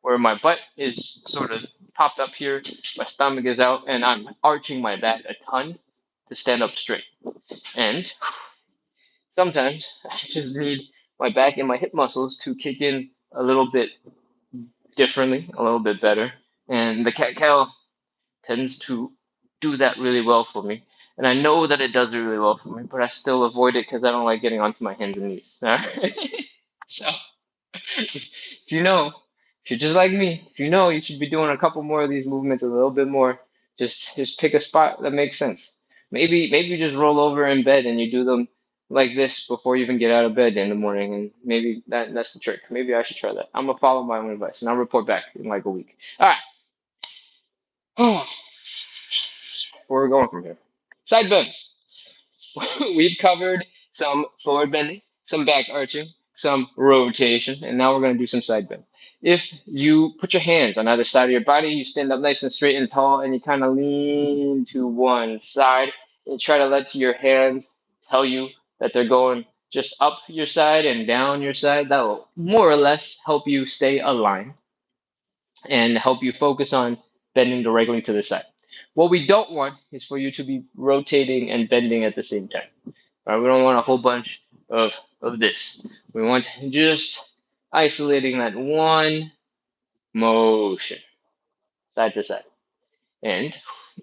where my butt is sort of popped up here, my stomach is out, and I'm arching my back a ton to stand up straight. And sometimes I just need my back and my hip muscles to kick in a little bit differently, a little bit better. And the cat cow tends to do that really well for me. And I know that it does it really well for me, but I still avoid it because I don't like getting onto my hands and knees. All right? So if you know, if you're just like me, if you know you should be doing a couple more of these movements a little bit more, just pick a spot that makes sense. Maybe you just roll over in bed and you do them like this before you even get out of bed in the morning, and maybe that's the trick. Maybe I should try that. I'm gonna follow my own advice, and I'll report back in like a week. All right. Where are we going from here? Side bends. We've covered some forward bending, some back arching, some rotation, and now we're going to do some side bends. If you put your hands on either side of your body, you stand up nice and straight and tall, and you kind of lean to one side and try to let your hands tell you that they're going just up your side and down your side. That will more or less help you stay aligned and help you focus on bending directly to the side. What we don't want is for you to be rotating and bending at the same time. Right? We don't want a whole bunch of, of this. We want just isolating that one motion, side to side. And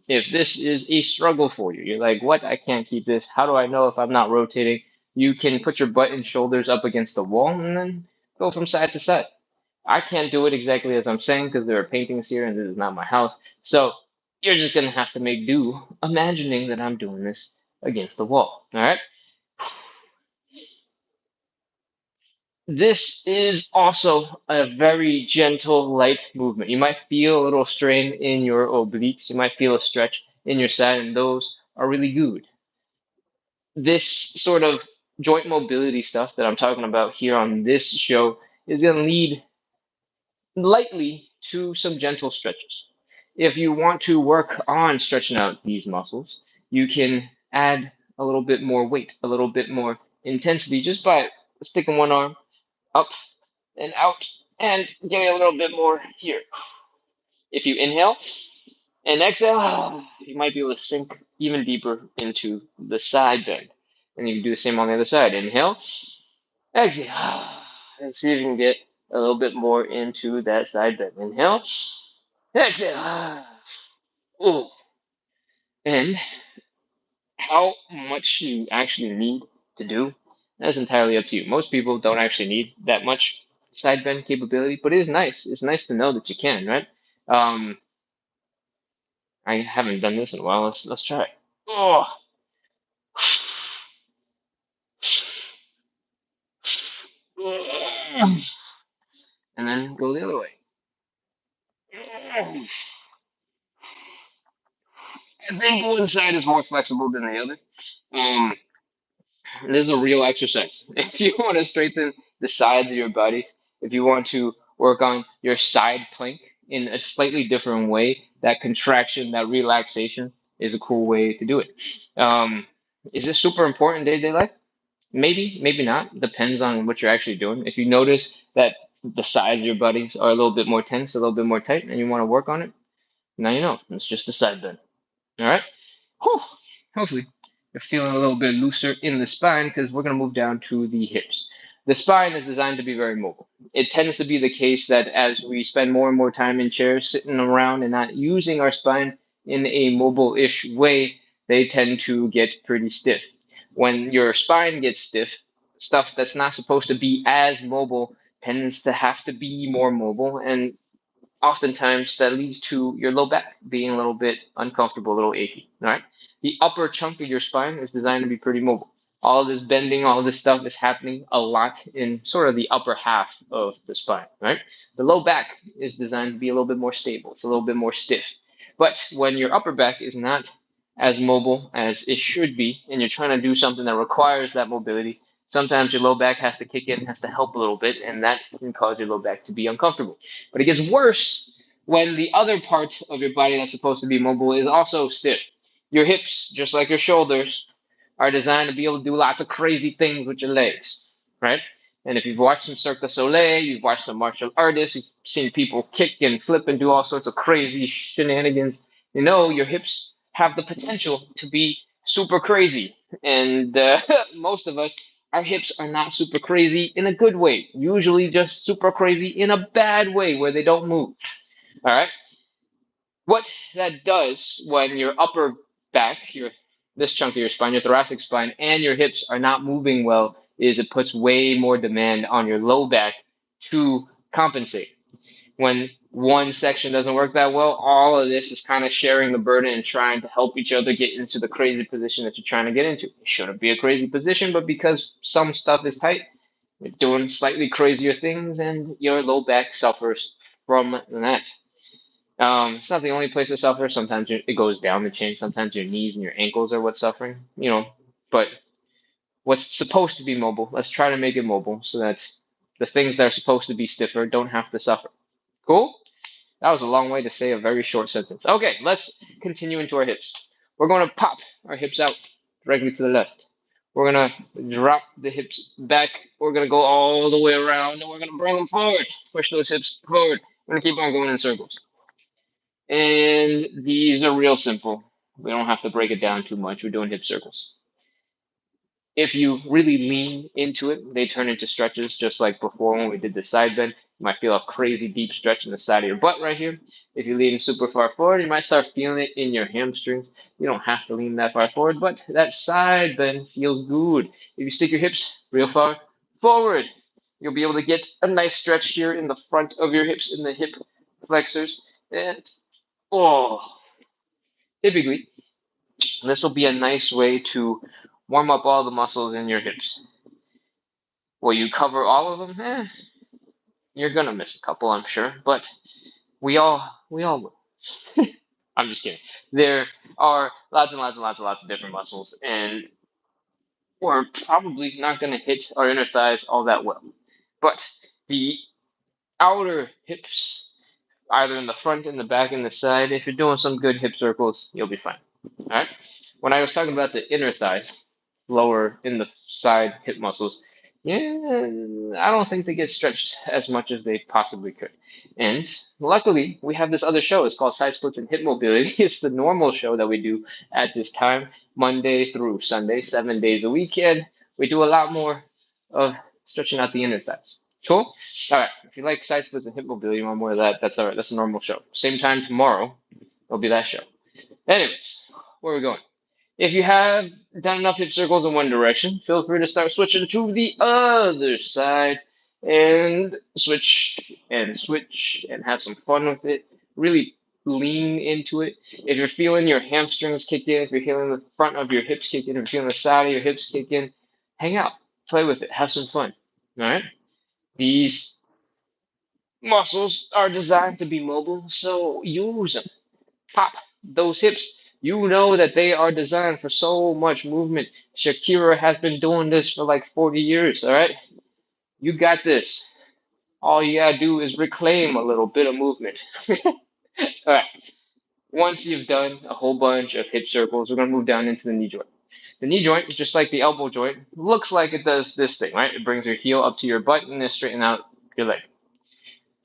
if this is a struggle for you, you're like, what? I can't keep this. How do I know if I'm not rotating? You can put your butt and shoulders up against the wall and then go from side to side. I can't do it exactly as I'm saying because there are paintings here and this is not my house. So you're just gonna have to make do, imagining that I'm doing this against the wall. All right. This is also a very gentle, light movement. You might feel a little strain in your obliques. You might feel a stretch in your side, and those are really good. This sort of joint mobility stuff that I'm talking about here on this show is going to lead lightly to some gentle stretches. If you want to work on stretching out these muscles, you can add a little bit more weight, a little bit more intensity just by sticking one arm up and out, And give me a little bit more here. If you inhale and exhale, you might be able to sink even deeper into the side bend. And you can do the same on the other side. Inhale, exhale, and see if you can get a little bit more into that side bend. Inhale, exhale. Ooh. And how much you actually need to do, that's entirely up to you. Most people don't actually need that much side bend capability, but it is nice. It's nice to know that you can, right? Um, I haven't done this in a while. Let's try it. Oh, and then go the other way. I think one side is more flexible than the other. Um, this is a real exercise. If you want to strengthen the sides of your body, if you want to work on your side plank in a slightly different way, that contraction, that relaxation is a cool way to do it. Is this super important in day-to-day life? Maybe, maybe not. Depends on what you're actually doing. If you notice that the sides of your bodies are a little bit more tense, a little bit more tight, and you want to work on it, now you know. It's just a side bend. All right? Whew. Hopefully, you're feeling a little bit looser in the spine because we're going to move down to the hips. The spine is designed to be very mobile. It tends to be the case that as we spend more and more time in chairs, sitting around and not using our spine in a mobile-ish way, they tend to get pretty stiff. When your spine gets stiff, stuff that's not supposed to be as mobile tends to have to be more mobile, and oftentimes that leads to your low back being a little bit uncomfortable, a little achy. All right. The upper chunk of your spine is designed to be pretty mobile. All of this bending, all of this stuff is happening a lot in sort of the upper half of the spine, right? The low back is designed to be a little bit more stable. It's a little bit more stiff. But when your upper back is not as mobile as it should be, and you're trying to do something that requires that mobility, sometimes your low back has to kick in, has to help a little bit, and that can cause your low back to be uncomfortable. But it gets worse when the other part of your body that's supposed to be mobile is also stiff. Your hips, just like your shoulders, are designed to be able to do lots of crazy things with your legs, right? And if you've watched some Cirque du Soleil, you've watched some martial artists, you've seen people kick and flip and do all sorts of crazy shenanigans, you know your hips have the potential to be super crazy. And most of us, our hips are not super crazy in a good way, usually just super crazy in a bad way where they don't move. All right. What that does when your upper back, your this chunk of your spine, your thoracic spine, and your hips are not moving well, is it puts way more demand on your low back to compensate. When one section doesn't work that well, all of this is kind of sharing the burden and trying to help each other get into the crazy position that you're trying to get into. It shouldn't be a crazy position, but because some stuff is tight, you're doing slightly crazier things, and your low back suffers from that. It's not the only place to suffer. Sometimes it goes down the chain. Sometimes your knees and your ankles are what's suffering, you know. But what's supposed to be mobile, let's try to make it mobile so that the things that are supposed to be stiffer don't have to suffer. Cool? That was a long way to say a very short sentence. Okay, let's continue into our hips. We're going to pop our hips out directly to the left. We're going to drop the hips back. We're going to go all the way around, and we're going to bring them forward. Push those hips forward. We're going to keep on going in circles. And these are real simple. We don't have to break it down too much. We're doing hip circles. If you really lean into it, they turn into stretches just like before when we did the side bend. You might feel a crazy deep stretch in the side of your butt right here. If you lean super far forward, you might start feeling it in your hamstrings. You don't have to lean that far forward, but that side bend feels good. If you stick your hips real far forward, you'll be able to get a nice stretch here in the front of your hips, in the hip flexors. And oh, typically, this will be a nice way to warm up all the muscles in your hips. Will you cover all of them? You're gonna miss a couple, I'm sure, but we all will. I'm just kidding. There are lots and lots and lots and lots of different muscles, and we're probably not gonna hit our inner thighs all that well. But the outer hips, either in the front, in the back, in the side, if you're doing some good hip circles, you'll be fine. All right. When I was talking about the inner thighs, lower in the side hip muscles, Yeah, I don't think they get stretched as much as they possibly could. And luckily, we have this other show. It's called Side Splits and Hip Mobility. It's the normal show that we do at this time, Monday through Sunday, 7 days a week. And we do a lot more of stretching out the inner thighs. Cool? All right. If you like side splits and hip mobility, you want more of that, that's all right. That's a normal show. Same time tomorrow, it'll be that show. Anyways, where are we going? If you have done enough hip circles in one direction, feel free to start switching to the other side and switch and have some fun with it. Really lean into it. If you're feeling your hamstrings kick in, if you're feeling the front of your hips kick in, if you're feeling the side of your hips kick in, hang out, play with it, have some fun. All right? These muscles are designed to be mobile, so use them. Pop those hips. You know that they are designed for so much movement. Shakira has been doing this for like 40 years, all right? You got this. All you gotta do is reclaim a little bit of movement. All right. Once you've done a whole bunch of hip circles, we're gonna move down into the knee joint. The knee joint is just like the elbow joint. Looks like it does this thing, right? It brings your heel up to your butt and then straighten out your leg.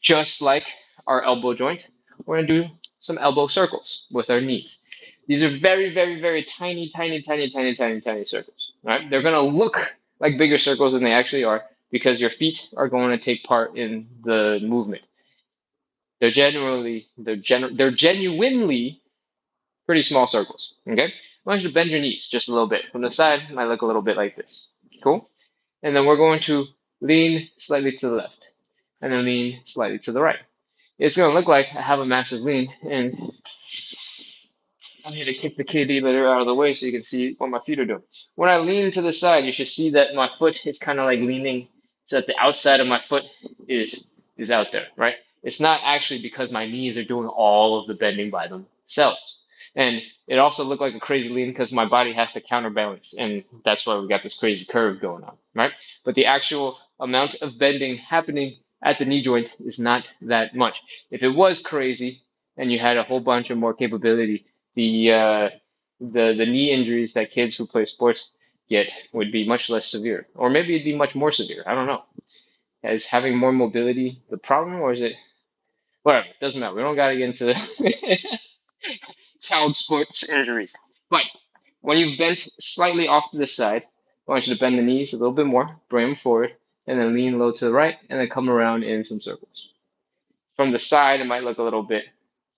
Just like our elbow joint, we're going to do some elbow circles with our knees. These are very, very, very tiny, tiny, tiny, tiny, tiny, tiny circles. Right? They're going to look like bigger circles than they actually are because your feet are going to take part in the movement. They're genuinely pretty small circles. Okay? I want you to bend your knees just a little bit. From the side, it might look a little bit like this. Cool? And then we're going to lean slightly to the left and then lean slightly to the right. It's going to look like I have a massive lean, and I'm here to kick the kitty litter out of the way so you can see what my feet are doing. When I lean to the side, you should see that my foot is kind of like leaning so that the outside of my foot is is out there, right? It's not actually because my knees are doing all of the bending by themselves. And it also looked like a crazy lean because my body has to counterbalance, and that's why we got this crazy curve going on, right? But the actual amount of bending happening at the knee joint is not that much. If it was crazy and you had a whole bunch of more capability, the the knee injuries that kids who play sports get would be much less severe, or maybe it'd be much more severe. I don't know. Is having more mobility the problem, or is it whatever? It doesn't matter. We don't got to get into the child sports injuries. But when you've bent slightly off to the side, I want you to bend the knees a little bit more, bring them forward, and then lean low to the right, and then come around in some circles. From the side, it might look a little bit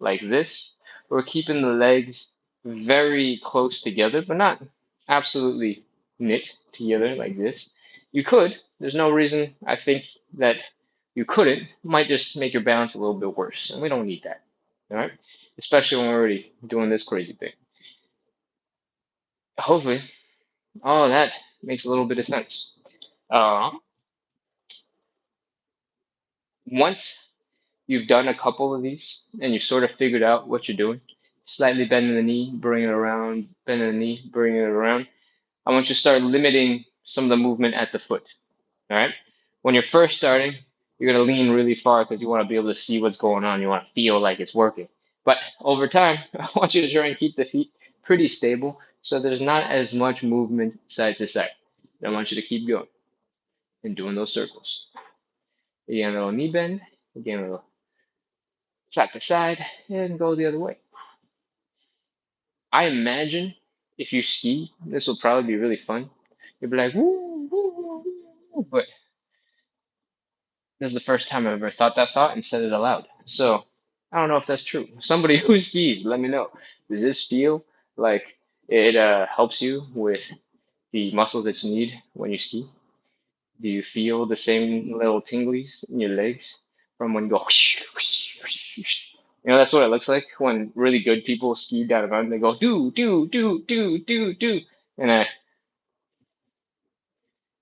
like this. We're keeping the legs very close together, but not absolutely knit together like this. You could. There's no reason I think that you couldn't. It might just make your balance a little bit worse, and we don't need that. All right? Especially when we're already doing this crazy thing. Hopefully, all of that makes a little bit of sense. Uh, Once you've done a couple of these and you've sort of figured out what you're doing, slightly bending the knee, bring it around, bending the knee, bringing it around. I want you to start limiting some of the movement at the foot. All right. When you're first starting, you're going to lean really far because you want to be able to see what's going on. You want to feel like it's working. But over time, I want you to try and keep the feet pretty stable so there's not as much movement side to side. I want you to keep going and doing those circles. Again, a little knee bend, again, a little side to side, and go the other way. I imagine if you ski, this will probably be really fun. You'll be like, woo, woo, woo, woo. But this is the first time I've ever thought that thought and said it aloud. So I don't know if that's true. Somebody who skis, let me know. Does this feel like it helps you with the muscles that you need when you ski? Do you feel the same little tinglies in your legs from when you go? You know, that's what it looks like when really good people ski down a mountain. They go do, and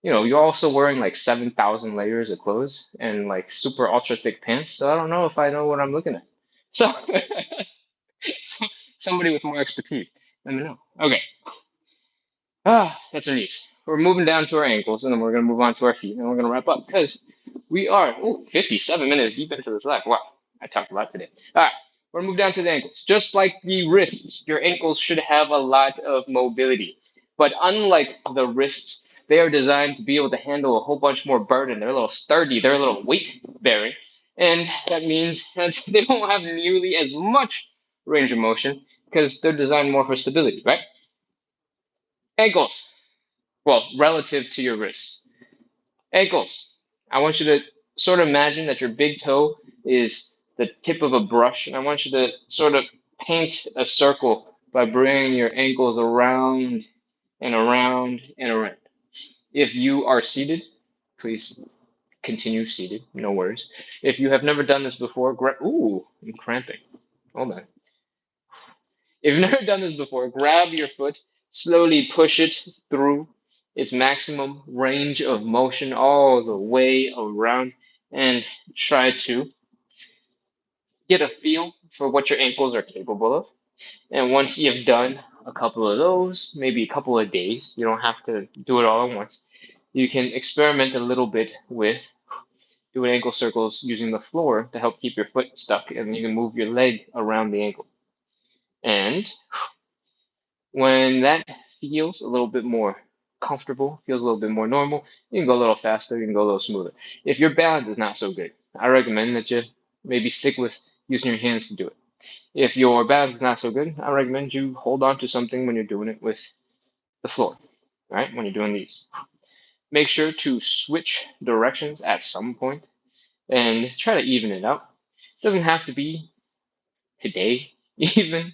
you're also wearing like 7,000 layers of clothes and like super ultra thick pants. So I don't know if I know what I'm looking at. So somebody with more expertise, let me know. Okay. That's our knees. We're moving down to our ankles, and then we're going to move on to our feet, and we're going to wrap up because we are 57 minutes deep into this live. Wow, I talked a lot today. All right, we're going to move down to the ankles. Just like the wrists, your ankles should have a lot of mobility. But unlike the wrists, they are designed to be able to handle a whole bunch more burden. They're a little sturdy, they're a little weight bearing, and that means that they won't have nearly as much range of motion because they're designed more for stability, right? Ankles, well, relative to your wrists. Ankles. I want you to sort of imagine that your big toe is the tip of a brush, and I want you to sort of paint a circle by bringing your ankles around and around and around. If you are seated, please continue seated, no worries. If you have never done this before, ooh, I'm cramping. Hold on. If you've never done this before, grab your foot, slowly push it through its maximum range of motion all the way around, and try to get a feel for what your ankles are capable of. And once you've done a couple of those, maybe a couple of days, you don't have to do it all at once. You can experiment a little bit with doing ankle circles using the floor to help keep your foot stuck, and you can move your leg around the ankle. And when that feels a little bit more comfortable, feels a little bit more normal, you can go a little faster, you can go a little smoother. If your balance is not so good, I recommend that you maybe stick with using your hands to do it. If your balance is not so good, I recommend you hold on to something when you're doing it with the floor, right? When you're doing these. Make sure to switch directions at some point and try to even it out. It doesn't have to be today, even.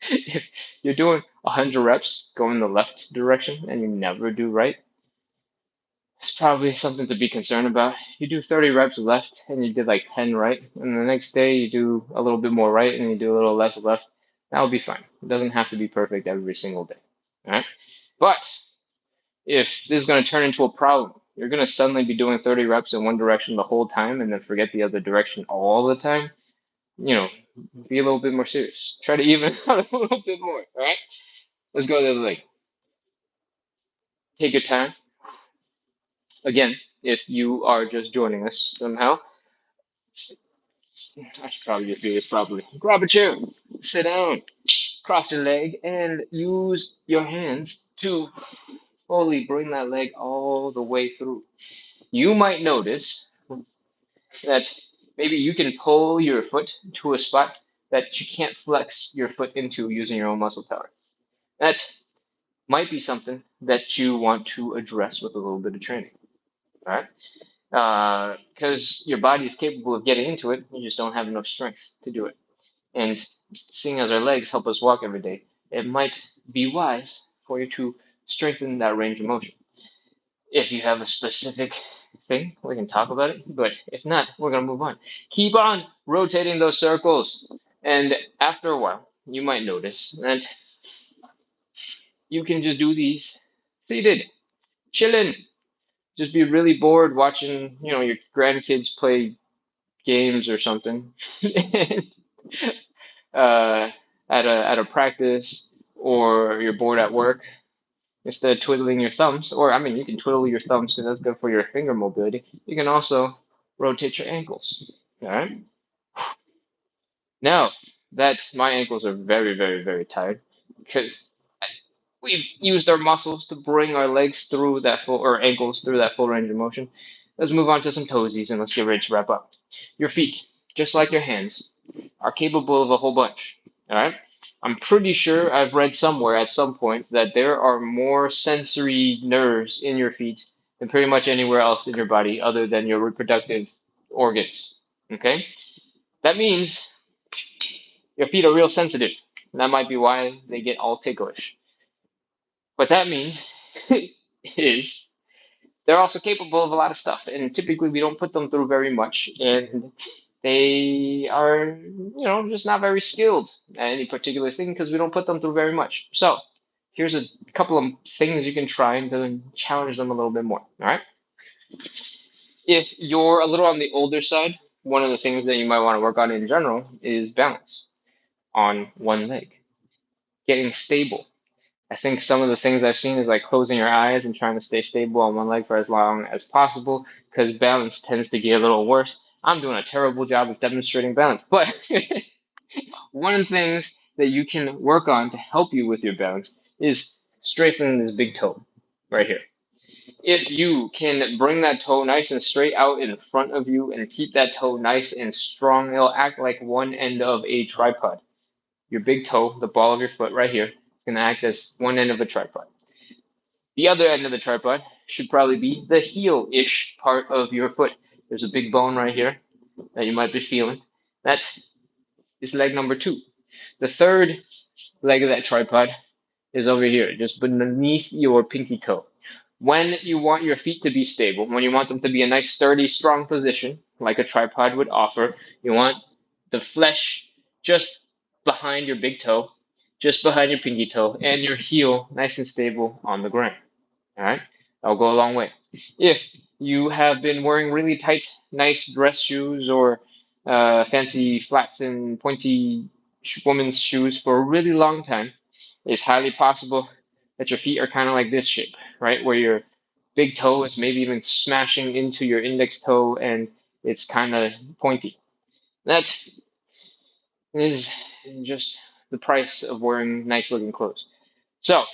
If you're doing 100 reps going the left direction and you never do right, it's probably something to be concerned about. You do 30 reps left and you did like 10 right, and the next day you do a little bit more right and you do a little less left. That'll be fine. It doesn't have to be perfect every single day. All right? But if this is going to turn into a problem, you're going to suddenly be doing 30 reps in one direction the whole time and then forget the other direction all the time. You know, be a little bit more serious. Try to even out a little bit more. All right? Let's go to the other leg. Take your time. Again, if you are just joining us somehow, I should probably just do this properly. Grab a chair, sit down, cross your leg, and use your hands to fully bring that leg all the way through. You might notice that maybe you can pull your foot to a spot that you can't flex your foot into using your own muscle power. That might be something that you want to address with a little bit of training. All right? Because your body is capable of getting into it, you just don't have enough strength to do it. And seeing as our legs help us walk every day, it might be wise for you to strengthen that range of motion. If you have a specific thing, we can talk about it. But if not, we're going to move on. Keep on rotating those circles. And after a while, you might notice that you can just do these seated, chilling, just be really bored watching, your grandkids play games or something, and, uh, at a practice, or you're bored at work. Instead of twiddling your thumbs, or I mean, you can twiddle your thumbs, so that's good for your finger mobility. You can also rotate your ankles. All right. Now that my ankles are very, very, very tired because we've used our muscles to bring our legs through that full, or ankles through that full range of motion. Let's move on to some toesies and let's get ready to wrap up. Your feet, just like your hands, are capable of a whole bunch. All right. I'm pretty sure I've read somewhere at some point that there are more sensory nerves in your feet than pretty much anywhere else in your body other than your reproductive organs. Okay? That means your feet are real sensitive. And that might be why they get all ticklish. What that means is they're also capable of a lot of stuff, and typically we don't put them through very much, and they are, just not very skilled at any particular thing because we don't put them through very much. So here's a couple of things you can try and then challenge them a little bit more. All right. If you're a little on the older side, one of the things that you might want to work on in general is balance on one leg, getting stable. I think some of the things I've seen is like closing your eyes and trying to stay stable on one leg for as long as possible because balance tends to get a little worse. I'm doing a terrible job of demonstrating balance, but one of the things that you can work on to help you with your balance is strengthening this big toe right here. If you can bring that toe nice and straight out in front of you and keep that toe nice and strong, it'll act like one end of a tripod. Your big toe, the ball of your foot right here, is going to act as one end of a tripod. The other end of the tripod should probably be the heel-ish part of your foot. There's a big bone right here that you might be feeling. That is leg number two. The third leg of that tripod is over here, just beneath your pinky toe. When you want your feet to be stable, when you want them to be a nice, sturdy, strong position, like a tripod would offer, you want the flesh just behind your big toe, just behind your pinky toe, and your heel nice and stable on the ground. All right, that'll go a long way. If you have been wearing really tight, nice dress shoes or fancy flats and pointy women's shoes for a really long time, it's highly possible that your feet are kind of like this shape, right? Where your big toe is maybe even smashing into your index toe and it's kind of pointy. That is just the price of wearing nice looking clothes. So,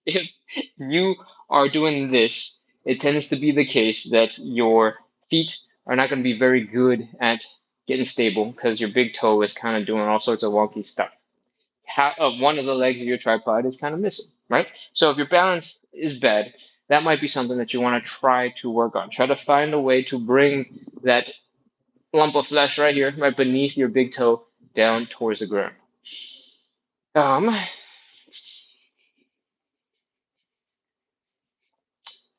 if you are doing this, it tends to be the case that your feet are not going to be very good at getting stable because your big toe is kind of doing all sorts of wonky stuff. One of the legs of your tripod is kind of missing, right? So if your balance is bad, that might be something that you want to try to work on. Try to find a way to bring that lump of flesh right here, right beneath your big toe, down towards the ground. I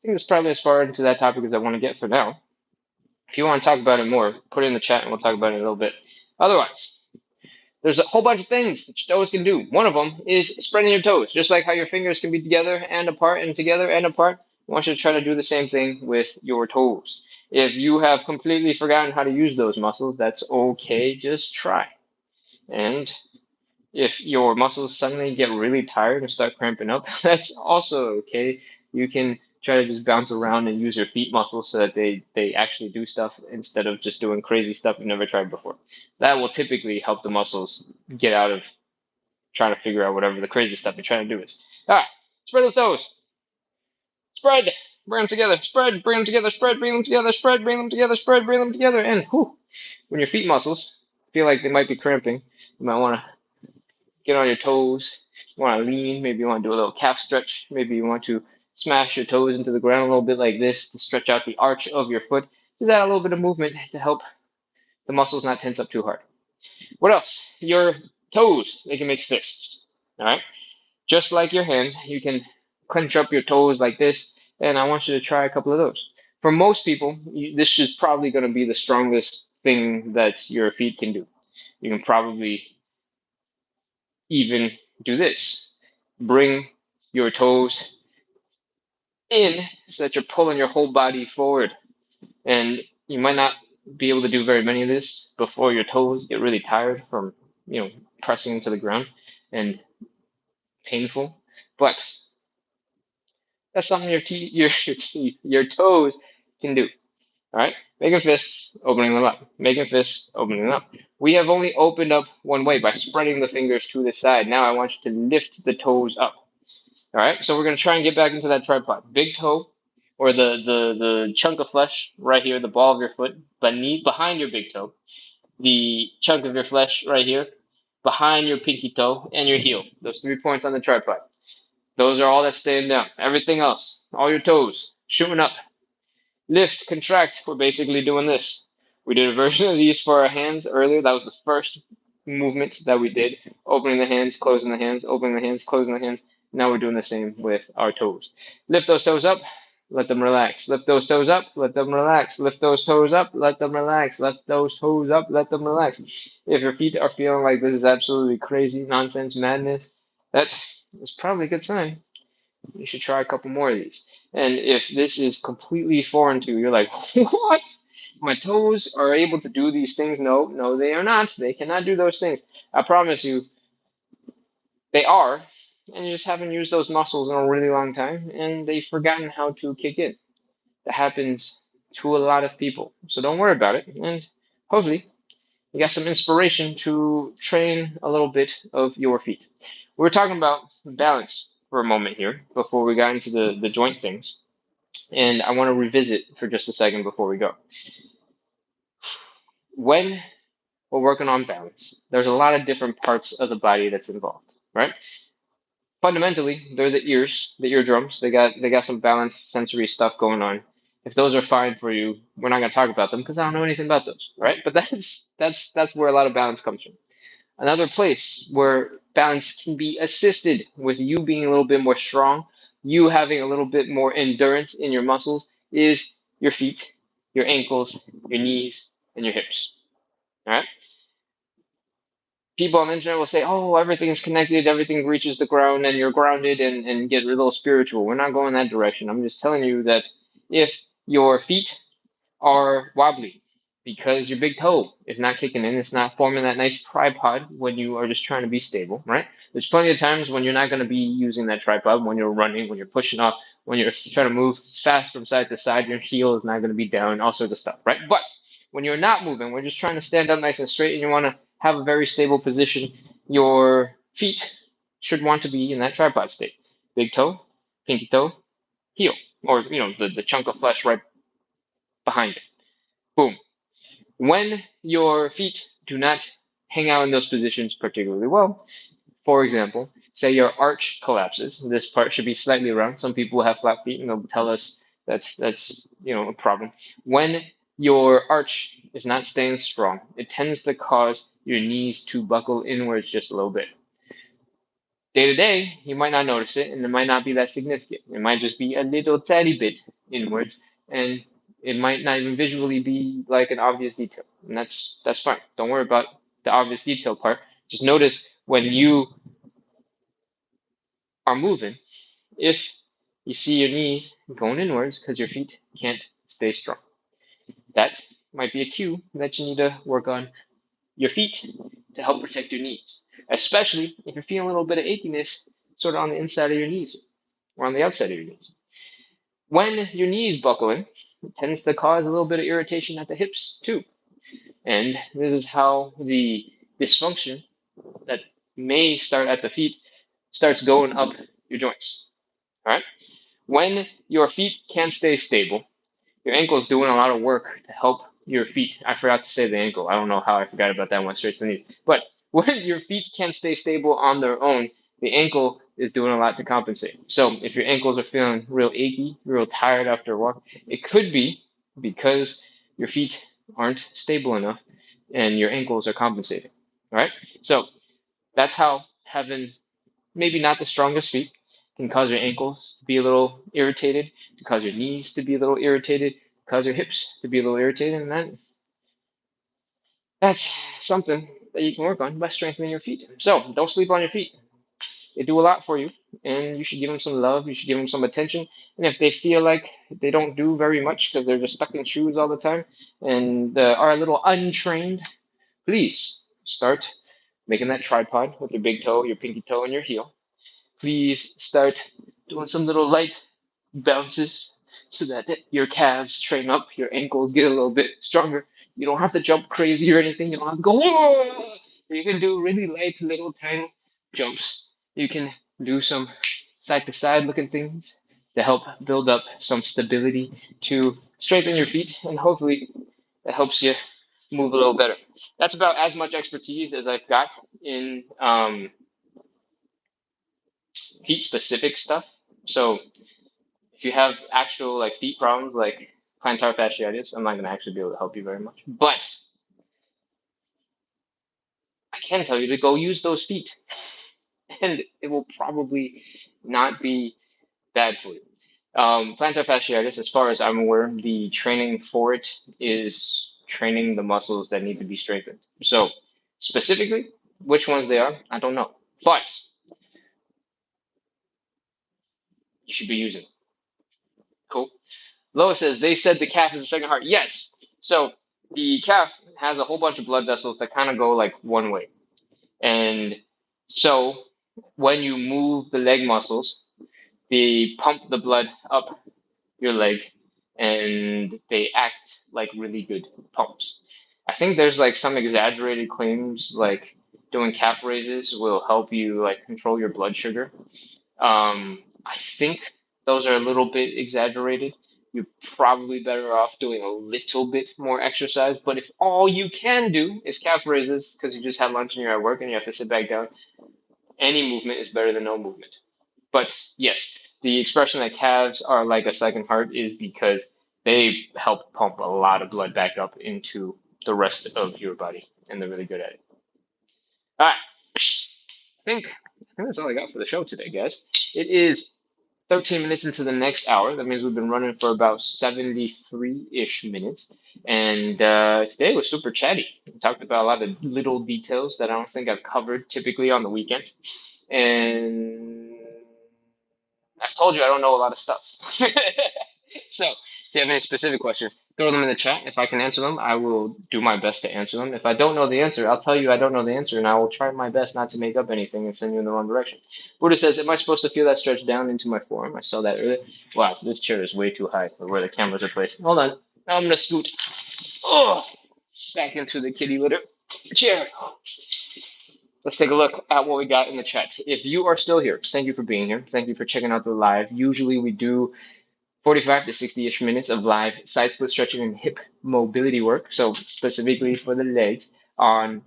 think that's probably as far into that topic as I want to get for now. If you want to talk about it more, put it in the chat and we'll talk about it in a little bit. Otherwise, there's a whole bunch of things that your toes can do. One of them is spreading your toes, just like how your fingers can be together and apart and together and apart. I want you to try to do the same thing with your toes. If you have completely forgotten how to use those muscles, that's okay. Just try. And if your muscles suddenly get really tired and start cramping up, that's also okay. You can try to just bounce around and use your feet muscles so that they actually do stuff instead of just doing crazy stuff you've never tried before. That will typically help the muscles get out of trying to figure out whatever the crazy stuff you're trying to do is. All right, spread those toes. Spread. Bring them together. Spread. Bring them together. Spread. Bring them together. Spread. Bring them together. Spread. Bring them together. And whew, when your feet muscles feel like they might be cramping, you might want to get on your toes. You want to lean. Maybe you want to do a little calf stretch. Maybe you want to smash your toes into the ground a little bit like this to stretch out the arch of your foot. Just add a little bit of movement to help the muscles not tense up too hard. What else? Your toes, they can make fists. All right. Just like your hands, you can clench up your toes like this, and I want you to try a couple of those. For most people, this is probably going to be the strongest thing that your feet can do. You can probably even do this. Bring your toes in so that you're pulling your whole body forward. And you might not be able to do very many of this before your toes get really tired from, pressing into the ground and painful. But that's something your toes can do. All right, making fists, opening them up, making fists, opening them up. We have only opened up one way by spreading the fingers to the side. Now I want you to lift the toes up. All right, so we're gonna try and get back into that tripod. Big toe, or the chunk of flesh right here, the ball of your foot, behind your big toe. The chunk of your flesh right here, behind your pinky toe and your heel. Those 3 points on the tripod. Those are all that's staying down. Everything else, all your toes, shooting up. Lift, contract, we're basically doing this. We did a version of these for our hands earlier. That was the first movement that we did. Opening the hands, closing the hands, opening the hands, closing the hands. Now we're doing the same with our toes. Lift those toes up, let them relax. Lift those toes up, let them relax. Lift those toes up, let them relax. Lift those toes up, let them relax. If your feet are feeling like this is absolutely crazy, nonsense, madness, that's probably a good sign. You should try a couple more of these. And if this is completely foreign to you, you're like, what? My toes are able to do these things? No, no, they are not. They cannot do those things. I promise you, they are. And you just haven't used those muscles in a really long time, and they've forgotten how to kick in. That happens to a lot of people. So don't worry about it. And hopefully, you got some inspiration to train a little bit of your feet. We're talking about balance for a moment here before we got into the joint things. and I want to revisit for just a second before we go. When we're working on balance, there's a lot of different parts of the body that's involved, right? Fundamentally, they're the ears, the eardrums. They got some balanced sensory stuff going on. If those are fine for you, we're not gonna talk about them because I don't know anything about those, right? But that's where a lot of balance comes from. Another place where balance can be assisted with you being a little bit more strong, you having a little bit more endurance in your muscles is your feet, your ankles, your knees, and your hips. All right? People on the internet will say, oh, everything's connected, everything reaches the ground, and you're grounded and get a little spiritual. We're not going that direction. I'm just telling you that if your feet are wobbly because your big toe is not kicking in. It's not forming that nice tripod when you are just trying to be stable, right? There's plenty of times when you're not going to be using that tripod when you're running, when you're pushing off, when you're trying to move fast from side to side, your heel is not going to be down, all sorts of stuff, right? But when you're not moving, we're just trying to stand up nice and straight and you want to have a very stable position, your feet should want to be in that tripod state. Big toe, pinky toe, heel, or the chunk of flesh right behind it. Boom. When your feet do not hang out in those positions particularly well, for example, say your arch collapses, this part should be slightly round. Some people have flat feet and they'll tell us that's a problem. When your arch is not staying strong, it tends to cause your knees to buckle inwards just a little bit. Day to day, you might not notice it, and it might not be that significant. It might just be a little tiny bit inwards, and it might not even visually be like an obvious detail. And that's fine. Don't worry about the obvious detail part. Just notice when you are moving, if you see your knees going inwards because your feet can't stay strong. That might be a cue that you need to work on your feet to help protect your knees, especially if you're feeling a little bit of achiness sort of on the inside of your knees or on the outside of your knees. When your knees buckling, it tends to cause a little bit of irritation at the hips too. And this is how the dysfunction that may start at the feet starts going up your joints. All right. When your feet can't stay stable, your ankle is doing a lot of work to help your feet. I forgot to say the ankle. I don't know how I forgot about that one straight to the knees. But when your feet can't stay stable on their own, the ankle is doing a lot to compensate. So if your ankles are feeling real achy, real tired after a walk, it could be because your feet aren't stable enough and your ankles are compensating. All right. So that's how having maybe not the strongest feet can cause your ankles to be a little irritated, to cause your knees to be a little irritated, cause your hips to be a little irritated, and that's something that you can work on by strengthening your feet. So don't sleep on your feet. They do a lot for you, and you should give them some love. You should give them some attention. And if they feel like they don't do very much because they're just stuck in shoes all the time and are a little untrained, please start making that tripod with your big toe, your pinky toe, and your heel. Please start doing some little light bounces so that your calves train up, your ankles get a little bit stronger. You don't have to jump crazy or anything. You don't have to go, whoa! You can do really light, little, tiny jumps. You can do some side to side looking things to help build up some stability to strengthen your feet, and hopefully that helps you move a little better. That's about as much expertise as I've got in feet specific stuff. So if you have actual like feet problems like plantar fasciitis, I'm not going to actually be able to help you very much. But I can tell you to go use those feet, and it will probably not be bad for you. Plantar fasciitis, as far as I'm aware, the training for it is training the muscles that need to be strengthened. So specifically, which ones they are, I don't know. But you should be using them. Cool. Lois says they said the calf is the second heart. Yes. So the calf has a whole bunch of blood vessels that kind of go like one way. And so when you move the leg muscles, they pump the blood up your leg and they act like really good pumps. I think there's like some exaggerated claims like doing calf raises will help you like control your blood sugar. I think those are a little bit exaggerated, you're probably better off doing a little bit more exercise. But if all you can do is calf raises because you just had lunch and you're at work and you have to sit back down, any movement is better than no movement. But yes, the expression that calves are like a second heart is because they help pump a lot of blood back up into the rest of your body, and they're really good at it. All right, I think that's all I got for the show today, guys. It is 13 minutes into the next hour. That means we've been running for about 73-ish minutes. And today was super chatty. We talked about a lot of little details that I don't think I've covered typically on the weekends. And I've told you I don't know a lot of stuff. So, if you have any specific questions, throw them in the chat. If I can answer them, I will do my best to answer them. If I don't know the answer, I'll tell you I don't know the answer, and I will try my best not to make up anything and send you in the wrong direction. Buddha says, am I supposed to feel that stretch down into my forearm? I saw that earlier. Wow, this chair is way too high for where the cameras are placed. Hold on. Now I'm going to scoot back into the kitty litter chair. Let's take a look at what we got in the chat. If you are still here, thank you for being here. Thank you for checking out the live. Usually we do 45 to 60-ish minutes of live side split stretching and hip mobility work. So specifically for the legs on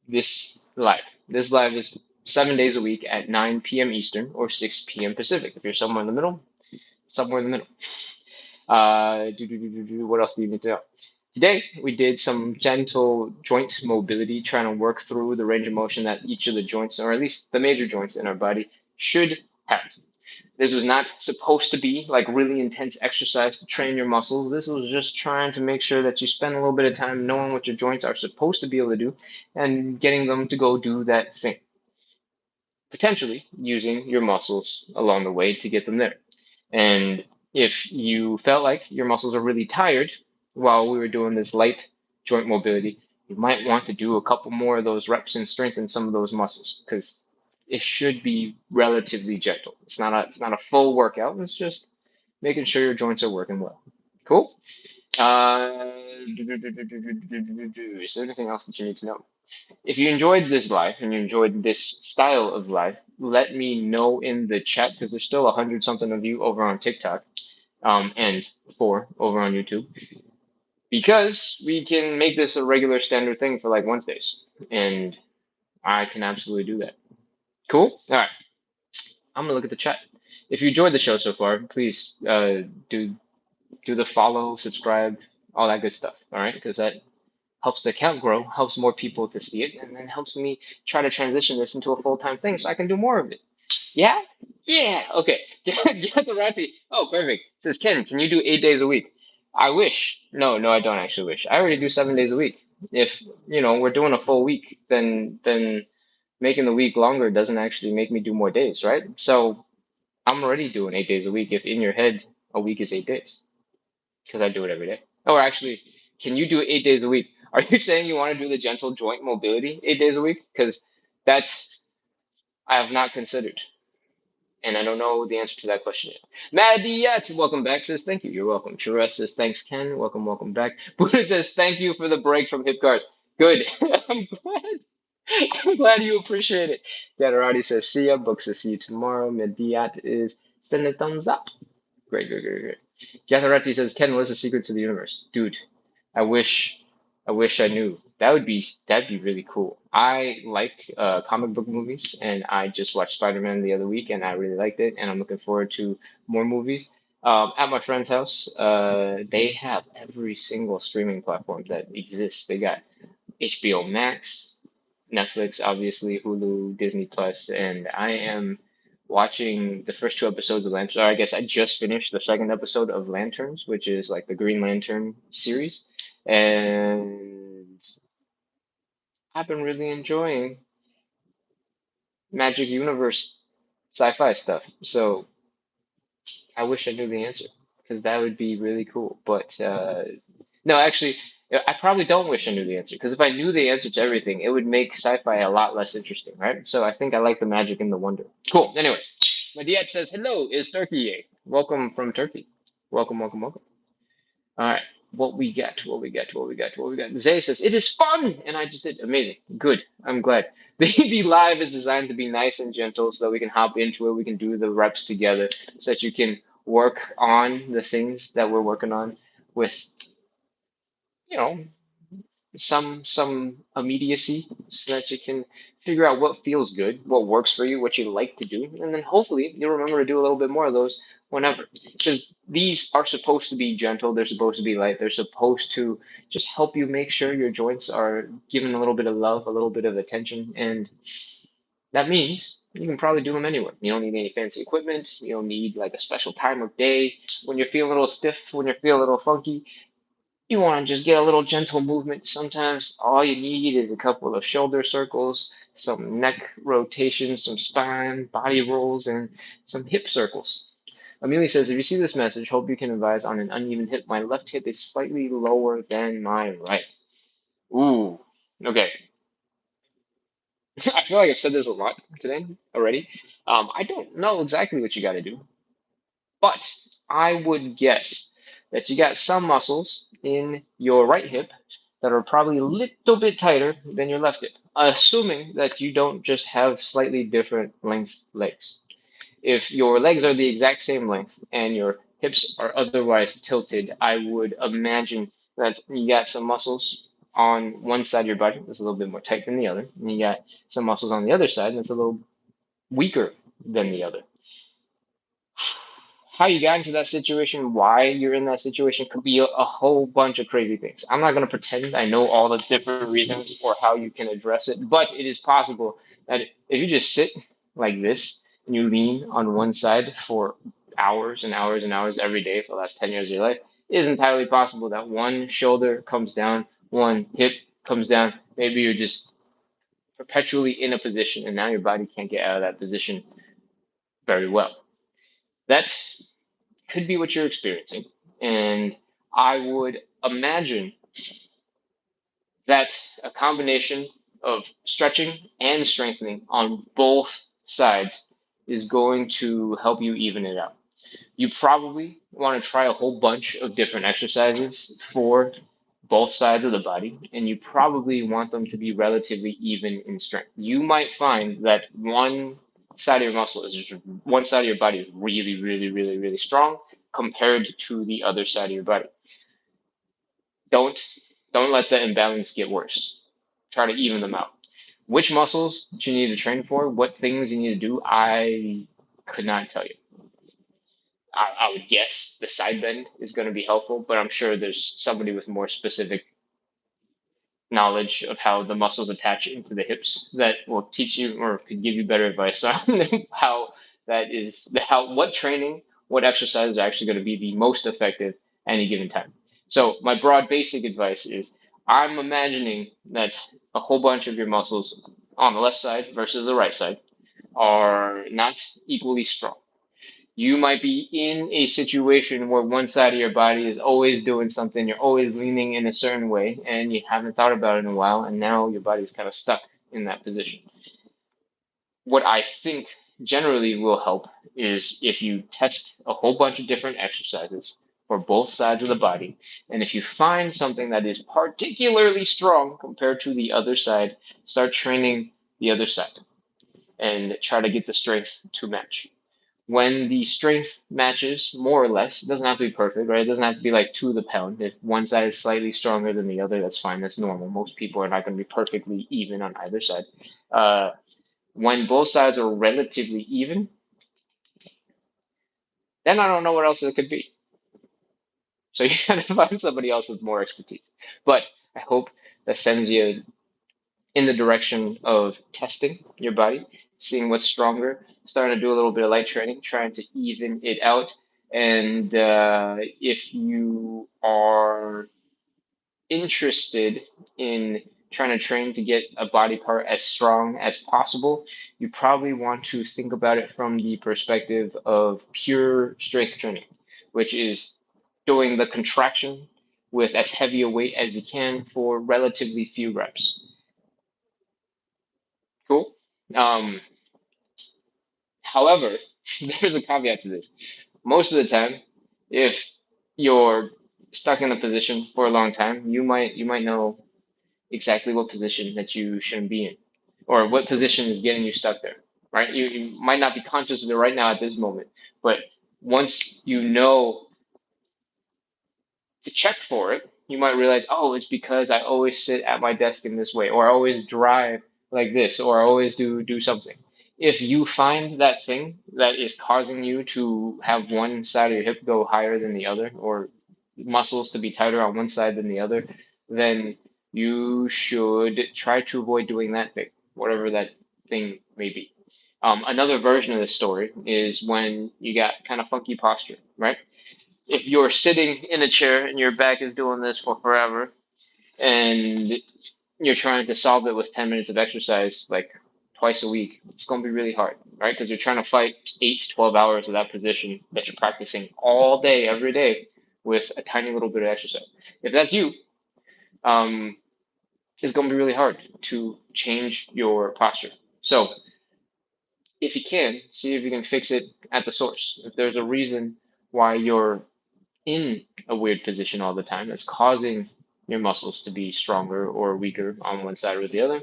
this live. This live is 7 days a week at 9 p.m. Eastern or 6 p.m. Pacific. If you're somewhere in the middle, somewhere in the middle. What else do you need to know? Today, we did some gentle joint mobility, trying to work through the range of motion that each of the joints, or at least the major joints in our body, should have. This was not supposed to be like really intense exercise to train your muscles. This was just trying to make sure that you spend a little bit of time knowing what your joints are supposed to be able to do and getting them to go do that thing. Potentially using your muscles along the way to get them there. And if you felt like your muscles are really tired while we were doing this light joint mobility, you might want to do a couple more of those reps and strengthen some of those muscles because it should be relatively gentle. It's not a full workout. It's just making sure your joints are working well. Cool. Is there anything else that you need to know? If you enjoyed this live and you enjoyed this style of live, let me know in the chat because there's still 100 something of you over on TikTok, and 4 over on YouTube, because we can make this a regular standard thing for like Wednesdays, and I can absolutely do that. Cool. All right, I'm gonna look at the chat. If you enjoyed the show so far, please do the follow, subscribe, all that good stuff. All right, because that helps the account grow, helps more people to see it, and then helps me try to transition this into a full-time thing so I can do more of it. Yeah? Yeah. Okay. Get the Rati. Oh, perfect. Says Ken, can you do 8 days a week? I wish. No, no, I don't actually wish. I already do 7 days a week. If, we're doing a full week, then making the week longer doesn't actually make me do more days, right? So I'm already doing 8 days a week if in your head a week is 8 days because I do it every day. Or actually, can you do it 8 days a week? Are you saying you want to do the gentle joint mobility 8 days a week? Because that's I have not considered, and I don't know the answer to that question yet. Madiyat, welcome back, says thank you. You're welcome. Chiress says thanks, Ken. Welcome, welcome back. Buddha says thank you for the break from hip guards. Good. I'm glad. I'm glad you appreciate it. Gadarati says see ya. Book says see you tomorrow. Madiyat is send a thumbs up. Great, great, great, great. Gatharati says, Ken, what is the secret to the universe? Dude, I wish I wish I knew. That'd be really cool. I like comic book movies and I just watched Spider-Man the other week and I really liked it and I'm looking forward to more movies. At my friend's house, they have every single streaming platform that exists. They got HBO Max, Netflix, obviously, Hulu, Disney Plus, and I am watching the first 2 episodes of Lanterns. Or I guess I just finished the second episode of Lanterns, which is like the Green Lantern series, and I've been really enjoying Magic Universe sci-fi stuff. So I wish I knew the answer because that would be really cool. But no, actually, I probably don't wish I knew the answer because if I knew the answer to everything, it would make sci-fi a lot less interesting, right? So I think I like the magic and the wonder. Cool. Anyways, my dad says, hello, is Turkey. Welcome from Turkey. Welcome, welcome, welcome. All right. What we got, what we got, what we got, what we got. Zay says, it is fun. And I just did amazing. Good. I'm glad. The live is designed to be nice and gentle so that we can hop into it. We can do the reps together so that you can work on the things that we're working on with, you know, some immediacy so that you can figure out what feels good, what works for you, what you like to do, and then hopefully you'll remember to do a little bit more of those whenever. Because these are supposed to be gentle, they're supposed to be light, they're supposed to just help you make sure your joints are given a little bit of love, a little bit of attention, and that means you can probably do them anywhere. You don't need any fancy equipment. You don't need like a special time of day when you're feeling a little stiff, when you're feeling a little funky. You want to just get a little gentle movement. Sometimes all you need is a couple of shoulder circles, some neck rotations, some spine, body rolls, and some hip circles. Amelia says, if you see this message, hope you can advise on an uneven hip. My left hip is slightly lower than my right. Ooh, okay. I feel like I've said this a lot today already. I don't know exactly what you got to do, but I would guess that you got some muscles in your right hip that are probably a little bit tighter than your left hip, assuming that you don't just have slightly different length legs. If your legs are the exact same length and your hips are otherwise tilted, I would imagine that you got some muscles on one side of your body that's a little bit more tight than the other, and you got some muscles on the other side that's a little weaker than the other. How you got into that situation, why you're in that situation could be a whole bunch of crazy things. I'm not going to pretend I know all the different reasons or how you can address it, but it is possible that if you just sit like this and you lean on one side for hours and hours and hours every day for the last 10 years of your life, it is entirely possible that one shoulder comes down, one hip comes down. Maybe you're just perpetually in a position and now your body can't get out of that position very well. That could be what you're experiencing. And I would imagine that a combination of stretching and strengthening on both sides is going to help you even it out. You probably want to try a whole bunch of different exercises for both sides of the body, and you probably want them to be relatively even in strength. You might find that side of your muscle is just one side of your body is really, really, really, really strong compared to the other side of your body. Don't don't let the imbalance get worse. Try to even them out. Which muscles do you need to train for? What things you need to do? I could not tell you. I would guess the side bend is going to be helpful, but I'm sure there's somebody with more specific knowledge of how the muscles attach into the hips that will teach you or could give you better advice on how that is how what training, what exercises are actually going to be the most effective at any given time. So my broad basic advice is I'm imagining that a whole bunch of your muscles on the left side versus the right side are not equally strong. You might be in a situation where one side of your body is always doing something, you're always leaning in a certain way, and you haven't thought about it in a while, and now your body's kind of stuck in that position. What I think generally will help is if you test a whole bunch of different exercises for both sides of the body, and if you find something that is particularly strong compared to the other side, start training the other side and try to get the strength to match when the strength matches more or less, it doesn't have to be perfect, right? It doesn't have to be like to the pound. If one side is slightly stronger than the other, that's fine. That's normal. Most people are not going to be perfectly even on either side. Uh, when both sides are relatively even, then I don't know what else it could be. So you gotta find somebody else with more expertise. But I hope that sends you in the direction of testing your body, seeing what's stronger, starting to do a little bit of light training, trying to even it out. And if you are interested in trying to train to get a body part as strong as possible, you probably want to think about it from the perspective of pure strength training, which is doing the contraction with as heavy a weight as you can for relatively few reps. Cool. Um, However, there's a caveat to this. Most of the time, if you're stuck in a position for a long time, you might know exactly what position that you shouldn't be in, or what position is getting you stuck there, right? You might not be conscious of it right now at this moment, but once you know to check for it, you might realize, oh, it's because I always sit at my desk in this way, or I always drive like this, or I always do something. If you find that thing that is causing you to have one side of your hip go higher than the other, or muscles to be tighter on one side than the other, then you should try to avoid doing that thing, whatever that thing may be. Another version of this story is when you got kind of funky posture, right? If you're sitting in a chair and your back is doing this for forever and you're trying to solve it with 10 minutes of exercise like twice a week, it's going to be really hard, right? Because you're trying to fight 8 to 12 hours of that position that you're practicing all day, every day with a tiny little bit of exercise. If that's you, um, it's going to be really hard to change your posture. So if you can, see if you can fix it at the source. If there's a reason why you're in a weird position all the time that's causing your muscles to be stronger or weaker on one side or the other.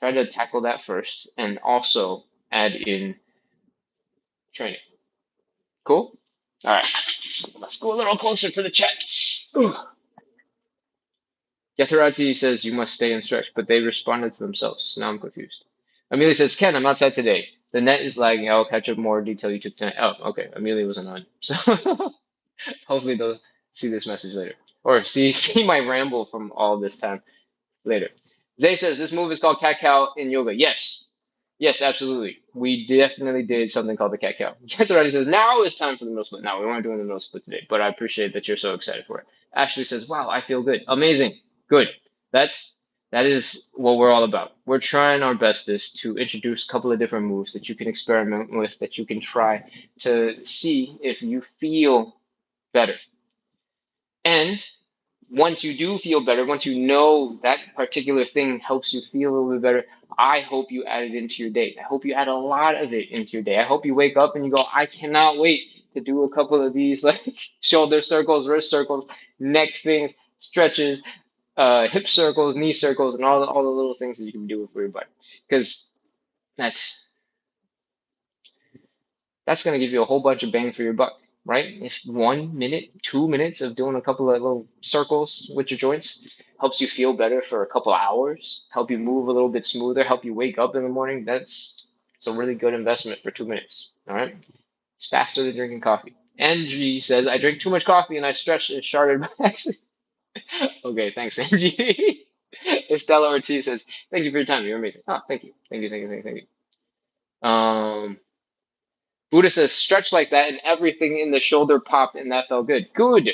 Try to tackle that first and also add in training. Cool? All right. Let's go a little closer to the chat. Yatarati says you must stay and stretch, but they responded to themselves. Now I'm confused. Amelia says, Ken, I'm outside today. The net is lagging. I'll catch up more detail you took tonight. Oh, okay. Amelia wasn't on. So hopefully they'll see this message later. Or see my ramble from all this time later. Zay says this move is called cat cow in yoga. Yes. Yes, absolutely. We definitely did something called the cat cow. Already says now is time for the middle split. No, we weren't doing the middle split today, but I appreciate that you're so excited for it. Ashley says, "Wow, I feel good. Amazing. Good. That is what we're all about. We're trying our bestest to introduce a couple of different moves that you can experiment with, that you can try to see if you feel better. And once you do feel better, once you know that particular thing helps you feel a little bit better, I hope you add it into your day. I hope you add a lot of it into your day. I hope you wake up and you go, I cannot wait to do a couple of these like shoulder circles, wrist circles, neck things, stretches, hip circles, knee circles, and all the little things that you can do for your body. Because that's that's going to give you a whole bunch of bang for your buck, right? If 1 minute, 2 minutes of doing a couple of little circles with your joints helps you feel better for a couple of hours, help you move a little bit smoother, help you wake up in the morning, that's it's a really good investment for 2 minutes. All right. It's faster than drinking coffee. Angie says, I drink too much coffee and I stretched and started by accident. Okay, thanks, Angie. Estella Ortiz says, thank you for your time. You're amazing. Oh, thank you. Thank you, thank you, thank you, thank you. Buddha says stretch like that and everything in the shoulder popped and that felt good. Good.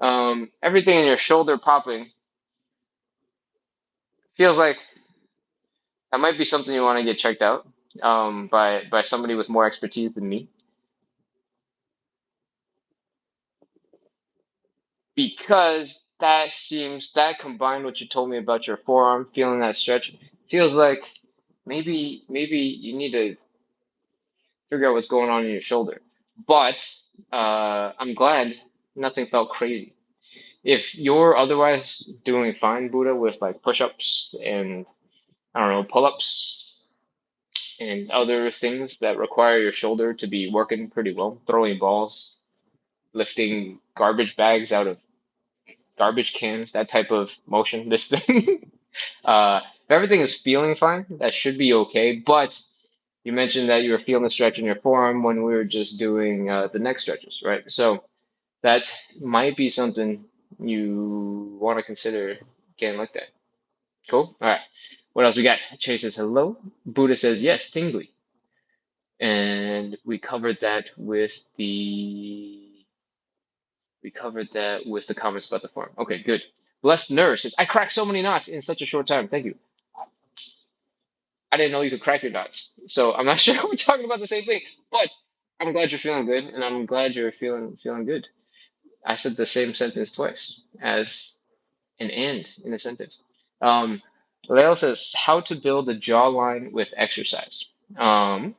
Everything in your shoulder popping feels like that might be something you want to get checked out by somebody with more expertise than me, because that combined what you told me about your forearm feeling that stretch feels like maybe you need to figure out what's going on in your shoulder. But I'm glad nothing felt crazy. If you're otherwise doing fine, Buddha, with like push-ups and I don't know, pull-ups and other things that require your shoulder to be working pretty well, throwing balls, lifting garbage bags out of garbage cans, that type of motion, this thing. If everything is feeling fine, that should be okay. But you mentioned that you were feeling the stretch in your forearm when we were just doing the neck stretches, right? So that might be something you want to consider getting looked at. Cool. All right. What else we got? Chase says hello. Buddha says yes, tingly. And we covered that with the comments about the forum. Okay, good. Blessed Nurse says, I cracked so many knots in such a short time. Thank you. I didn't know you could crack your knots. So I'm not sure we're talking about the same thing, but I'm glad you're feeling good, and I'm glad you're feeling good. I said the same sentence twice as an and in a sentence. Um, Lael says, how to build a jawline with exercise. I'm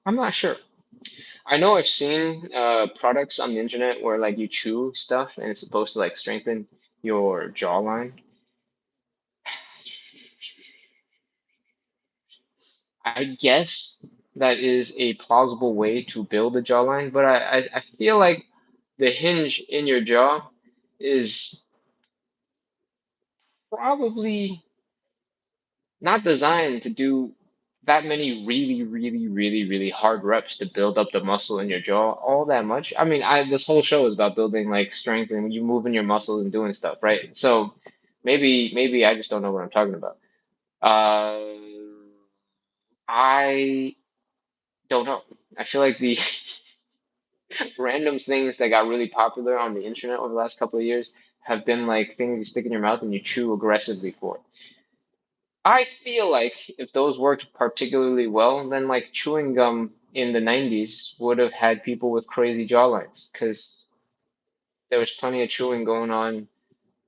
not sure. I know I've seen products on the internet where like you chew stuff and it's supposed to like strengthen your jawline. I guess that is a plausible way to build a jawline, but I feel like the hinge in your jaw is probably not designed to do that many really hard reps to build up the muscle in your jaw all that much. I mean, this whole show is about building like strength and you moving your muscles and doing stuff, right? So maybe I just don't know what I'm talking about. Uh, I don't know. I feel like the random things that got really popular on the internet over the last couple of years have been like things you stick in your mouth and you chew aggressively for. I feel like if those worked particularly well, then like chewing gum in the 90s would have had people with crazy jawlines because there was plenty of chewing going on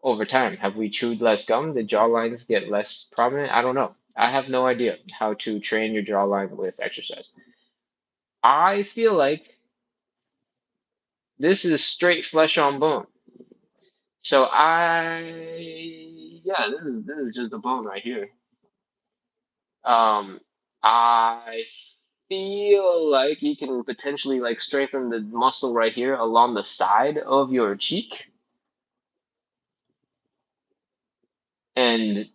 over time. Have we chewed less gum? Did jawlines get less prominent? I don't know. I have no idea how to train your jawline with exercise. I feel like this is straight flesh on bone. So yeah, this is just a bone right here. Um, I feel like you can potentially like strengthen the muscle right here along the side of your cheek and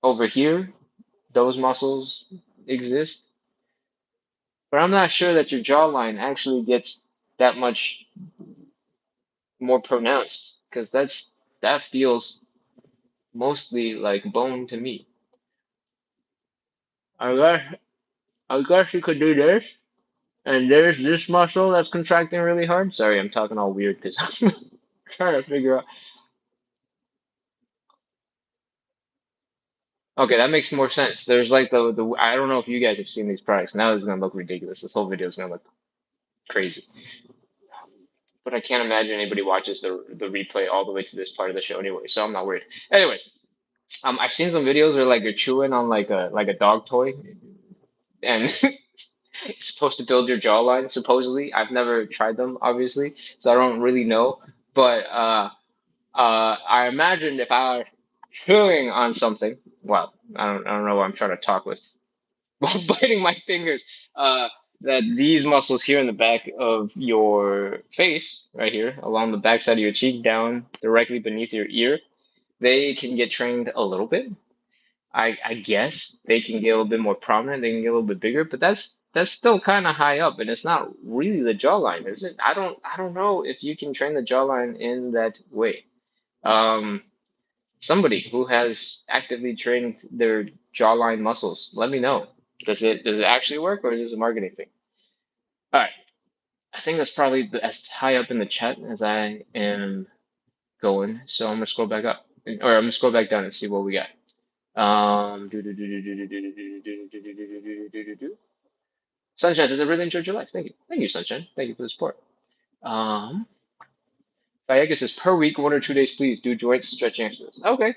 over here, those muscles exist. But I'm not sure that your jawline actually gets that much more pronounced because that feels mostly like bone to me. I guess I guess you could do this. And there's this muscle that's contracting really hard. Sorry, I'm talking all weird because I'm trying to figure out. Okay, that makes more sense. There's like the I don't know if you guys have seen these products. Now it's gonna look ridiculous. This whole video is gonna look crazy. But I can't imagine anybody watches the replay all the way to this part of the show anyway, so I'm not worried. Anyways, I've seen some videos where like you're chewing on like a dog toy, and it's supposed to build your jawline, supposedly. I've never tried them, obviously, so I don't really know. But I imagined if I were chewing on something, well, I don't know what I'm trying to talk with while biting my fingers, that these muscles here in the back of your face, right here, along the back side of your cheek, down directly beneath your ear, they can get trained a little bit. I guess they can get a little bit more prominent, they can get a little bit bigger, but that's still kind of high up, and it's not really the jawline, is it? I don't know if you can train the jawline in that way. Um, Somebody who has actively trained their jawline muscles, let me know. Does it actually work or is this a marketing thing? All right, I think that's probably as high up in the chat as I am going. So I'm gonna scroll back up, or I'm gonna scroll back down and see what we got. Sunshine, does it really enjoy your life? Thank you, Sunshine. Thank you for the support. Um, Viaga says per week, 1 or 2 days, please do joint stretching exercises. Okay,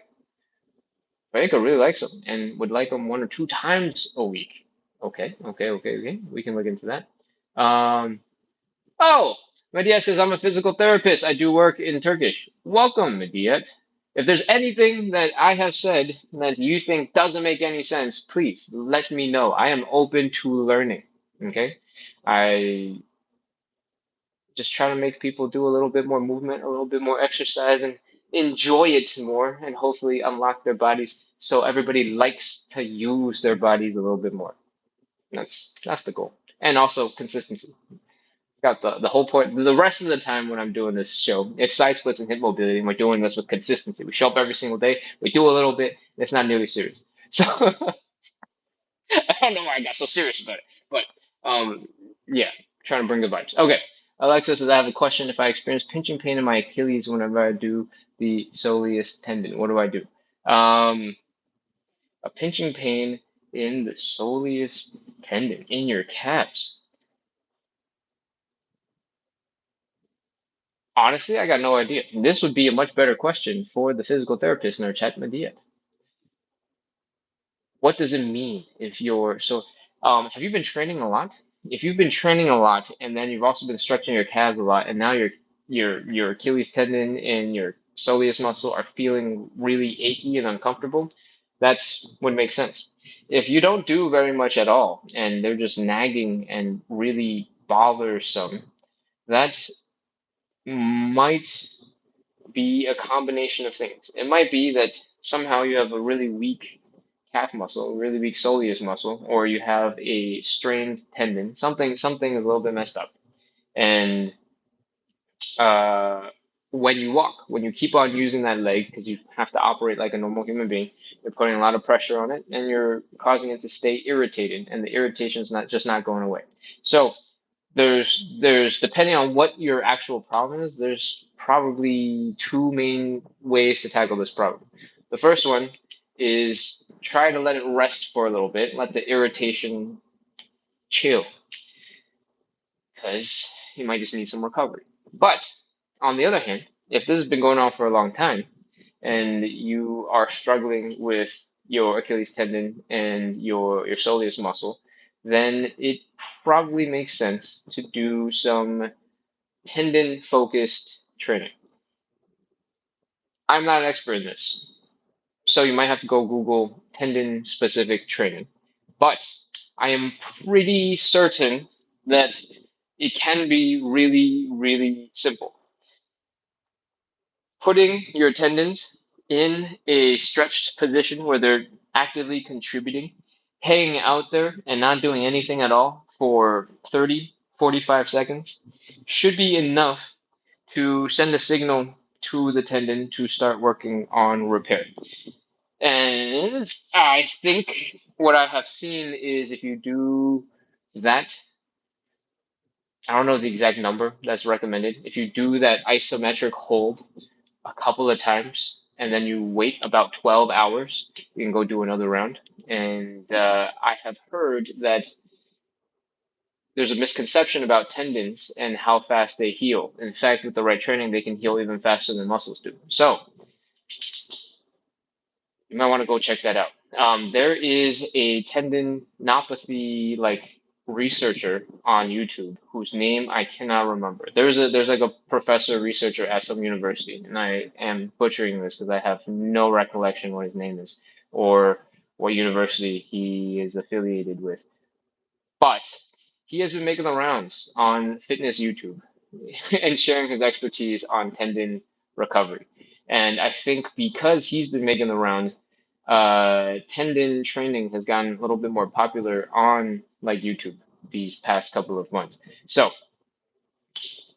Franco really likes them and would like them 1 or 2 times a week. Okay. We can look into that. Oh, Mediyat says, I'm a physical therapist. I do work in Turkish. Welcome, Mediyat. If there's anything that I have said that you think doesn't make any sense, please let me know. I am open to learning. Okay? I just try to make people do a little bit more movement, a little bit more exercise, and enjoy it more, and hopefully unlock their bodies so everybody likes to use their bodies a little bit more. That's the goal, and also consistency. Got the whole point. The rest of the time when I'm doing this show, it's side splits and hip mobility, and we're doing this with consistency. We show up every single day. We do a little bit. And it's not nearly serious. So I don't know why I got so serious about it, but yeah, trying to bring the vibes. Okay, Alexa says I have a question. If I experience pinching pain in my Achilles whenever I do the soleus tendon, what do I do? A pinching pain in the soleus tendon in your calves. Honestly, I got no idea. This would be a much better question for the physical therapist in our chat, Medea. What does it mean if you're so have you been training a lot? If you've been training a lot and then you've also been stretching your calves a lot and now your Achilles tendon and your soleus muscle are feeling really achy and uncomfortable, That would make sense. If you don't do very much at all and they're just nagging and really bothersome, that might be a combination of things. It might be that somehow you have a really weak calf muscle, a really weak soleus muscle, or you have a strained tendon. Something is a little bit messed up. And uh, when you walk, when you keep on using that leg, because you have to operate like a normal human being, you're putting a lot of pressure on it, and you're causing it to stay irritated, and the irritation is not going away. So there's depending on what your actual problem is, there's probably two main ways to tackle this problem. The first one is try to let it rest for a little bit, let the irritation chill, because you might just need some recovery. But on the other hand, if this has been going on for a long time and you are struggling with your Achilles tendon and your soleus muscle, then it probably makes sense to do some tendon focused training. I'm not an expert in this, so you might have to go Google tendon specific training. But I am pretty certain that it can be really, really simple. Putting your tendons in a stretched position where they're actively contributing, hanging out there and not doing anything at all for 30, 45 seconds should be enough to send a signal to the tendon to start working on repair. And I think what I have seen is if you do that, I don't know the exact number that's recommended. If you do that isometric hold a couple of times and then you wait about 12 hours, you can go do another round. And I have heard that there's a misconception about tendons and how fast they heal. In fact, with the right training, they can heal even faster than muscles do. So you might want to go check that out. There is a tendinopathy like researcher on YouTube whose name I cannot remember. There's like a professor researcher at some university, and I am butchering this because I have no recollection what his name is or what university he is affiliated with. But he has been making the rounds on fitness YouTube and sharing his expertise on tendon recovery. And I think because he's been making the rounds, tendon training has gotten a little bit more popular on like YouTube these past couple of months. So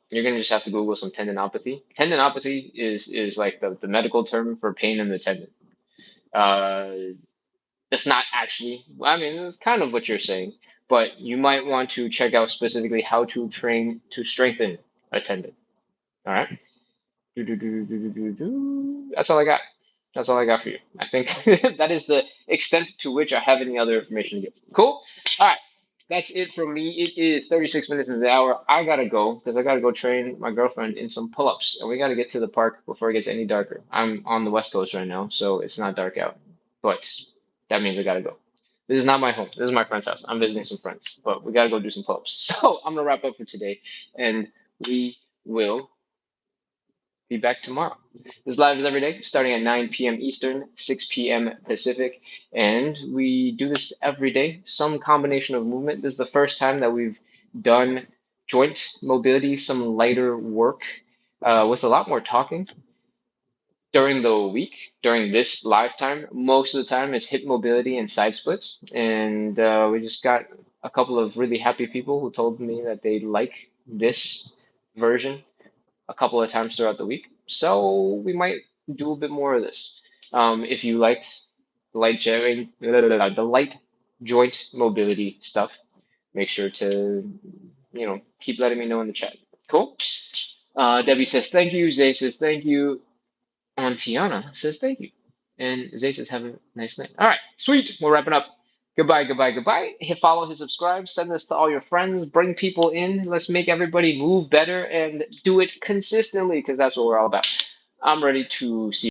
you're gonna just have to Google some tendinopathy. Tendinopathy is like the medical term for pain in the tendon. Uh, that's not actually, I mean, it's kind of what you're saying, but you might want to check out specifically how to train to strengthen a tendon. All right. That's all I got. That's all I got for you. I think that is the extent to which I have any other information to give. Cool. All right. That's it from me. It is 36 minutes into the hour. I gotta go because I gotta go train my girlfriend in some pull-ups, and we gotta get to the park before it gets any darker. I'm on the West Coast right now, so it's not dark out, but that means I gotta go. This is not my home. This is my friend's house. I'm visiting some friends, but we gotta go do some pull-ups. So I'm gonna wrap up for today, and we will be back tomorrow. This live is every day, starting at 9 p.m. Eastern, 6 p.m. Pacific, and we do this every day, some combination of movement. This is the first time that we've done joint mobility, some lighter work, with a lot more talking during the week, during this live time. Most of the time is hip mobility and side splits, and we just got a couple of really happy people who told me that they like this version a couple of times throughout the week. So we might do a bit more of this. If you liked the the light joint mobility stuff, make sure to, keep letting me know in the chat. Cool. Debbie says thank you. Zay says thank you. And Tiana says thank you. And Zay says have a nice night. All right, sweet. We're wrapping up. Goodbye, goodbye, goodbye. Hit follow, hit subscribe, send this to all your friends, bring people in. Let's make everybody move better and do it consistently because that's what we're all about. I'm ready to see.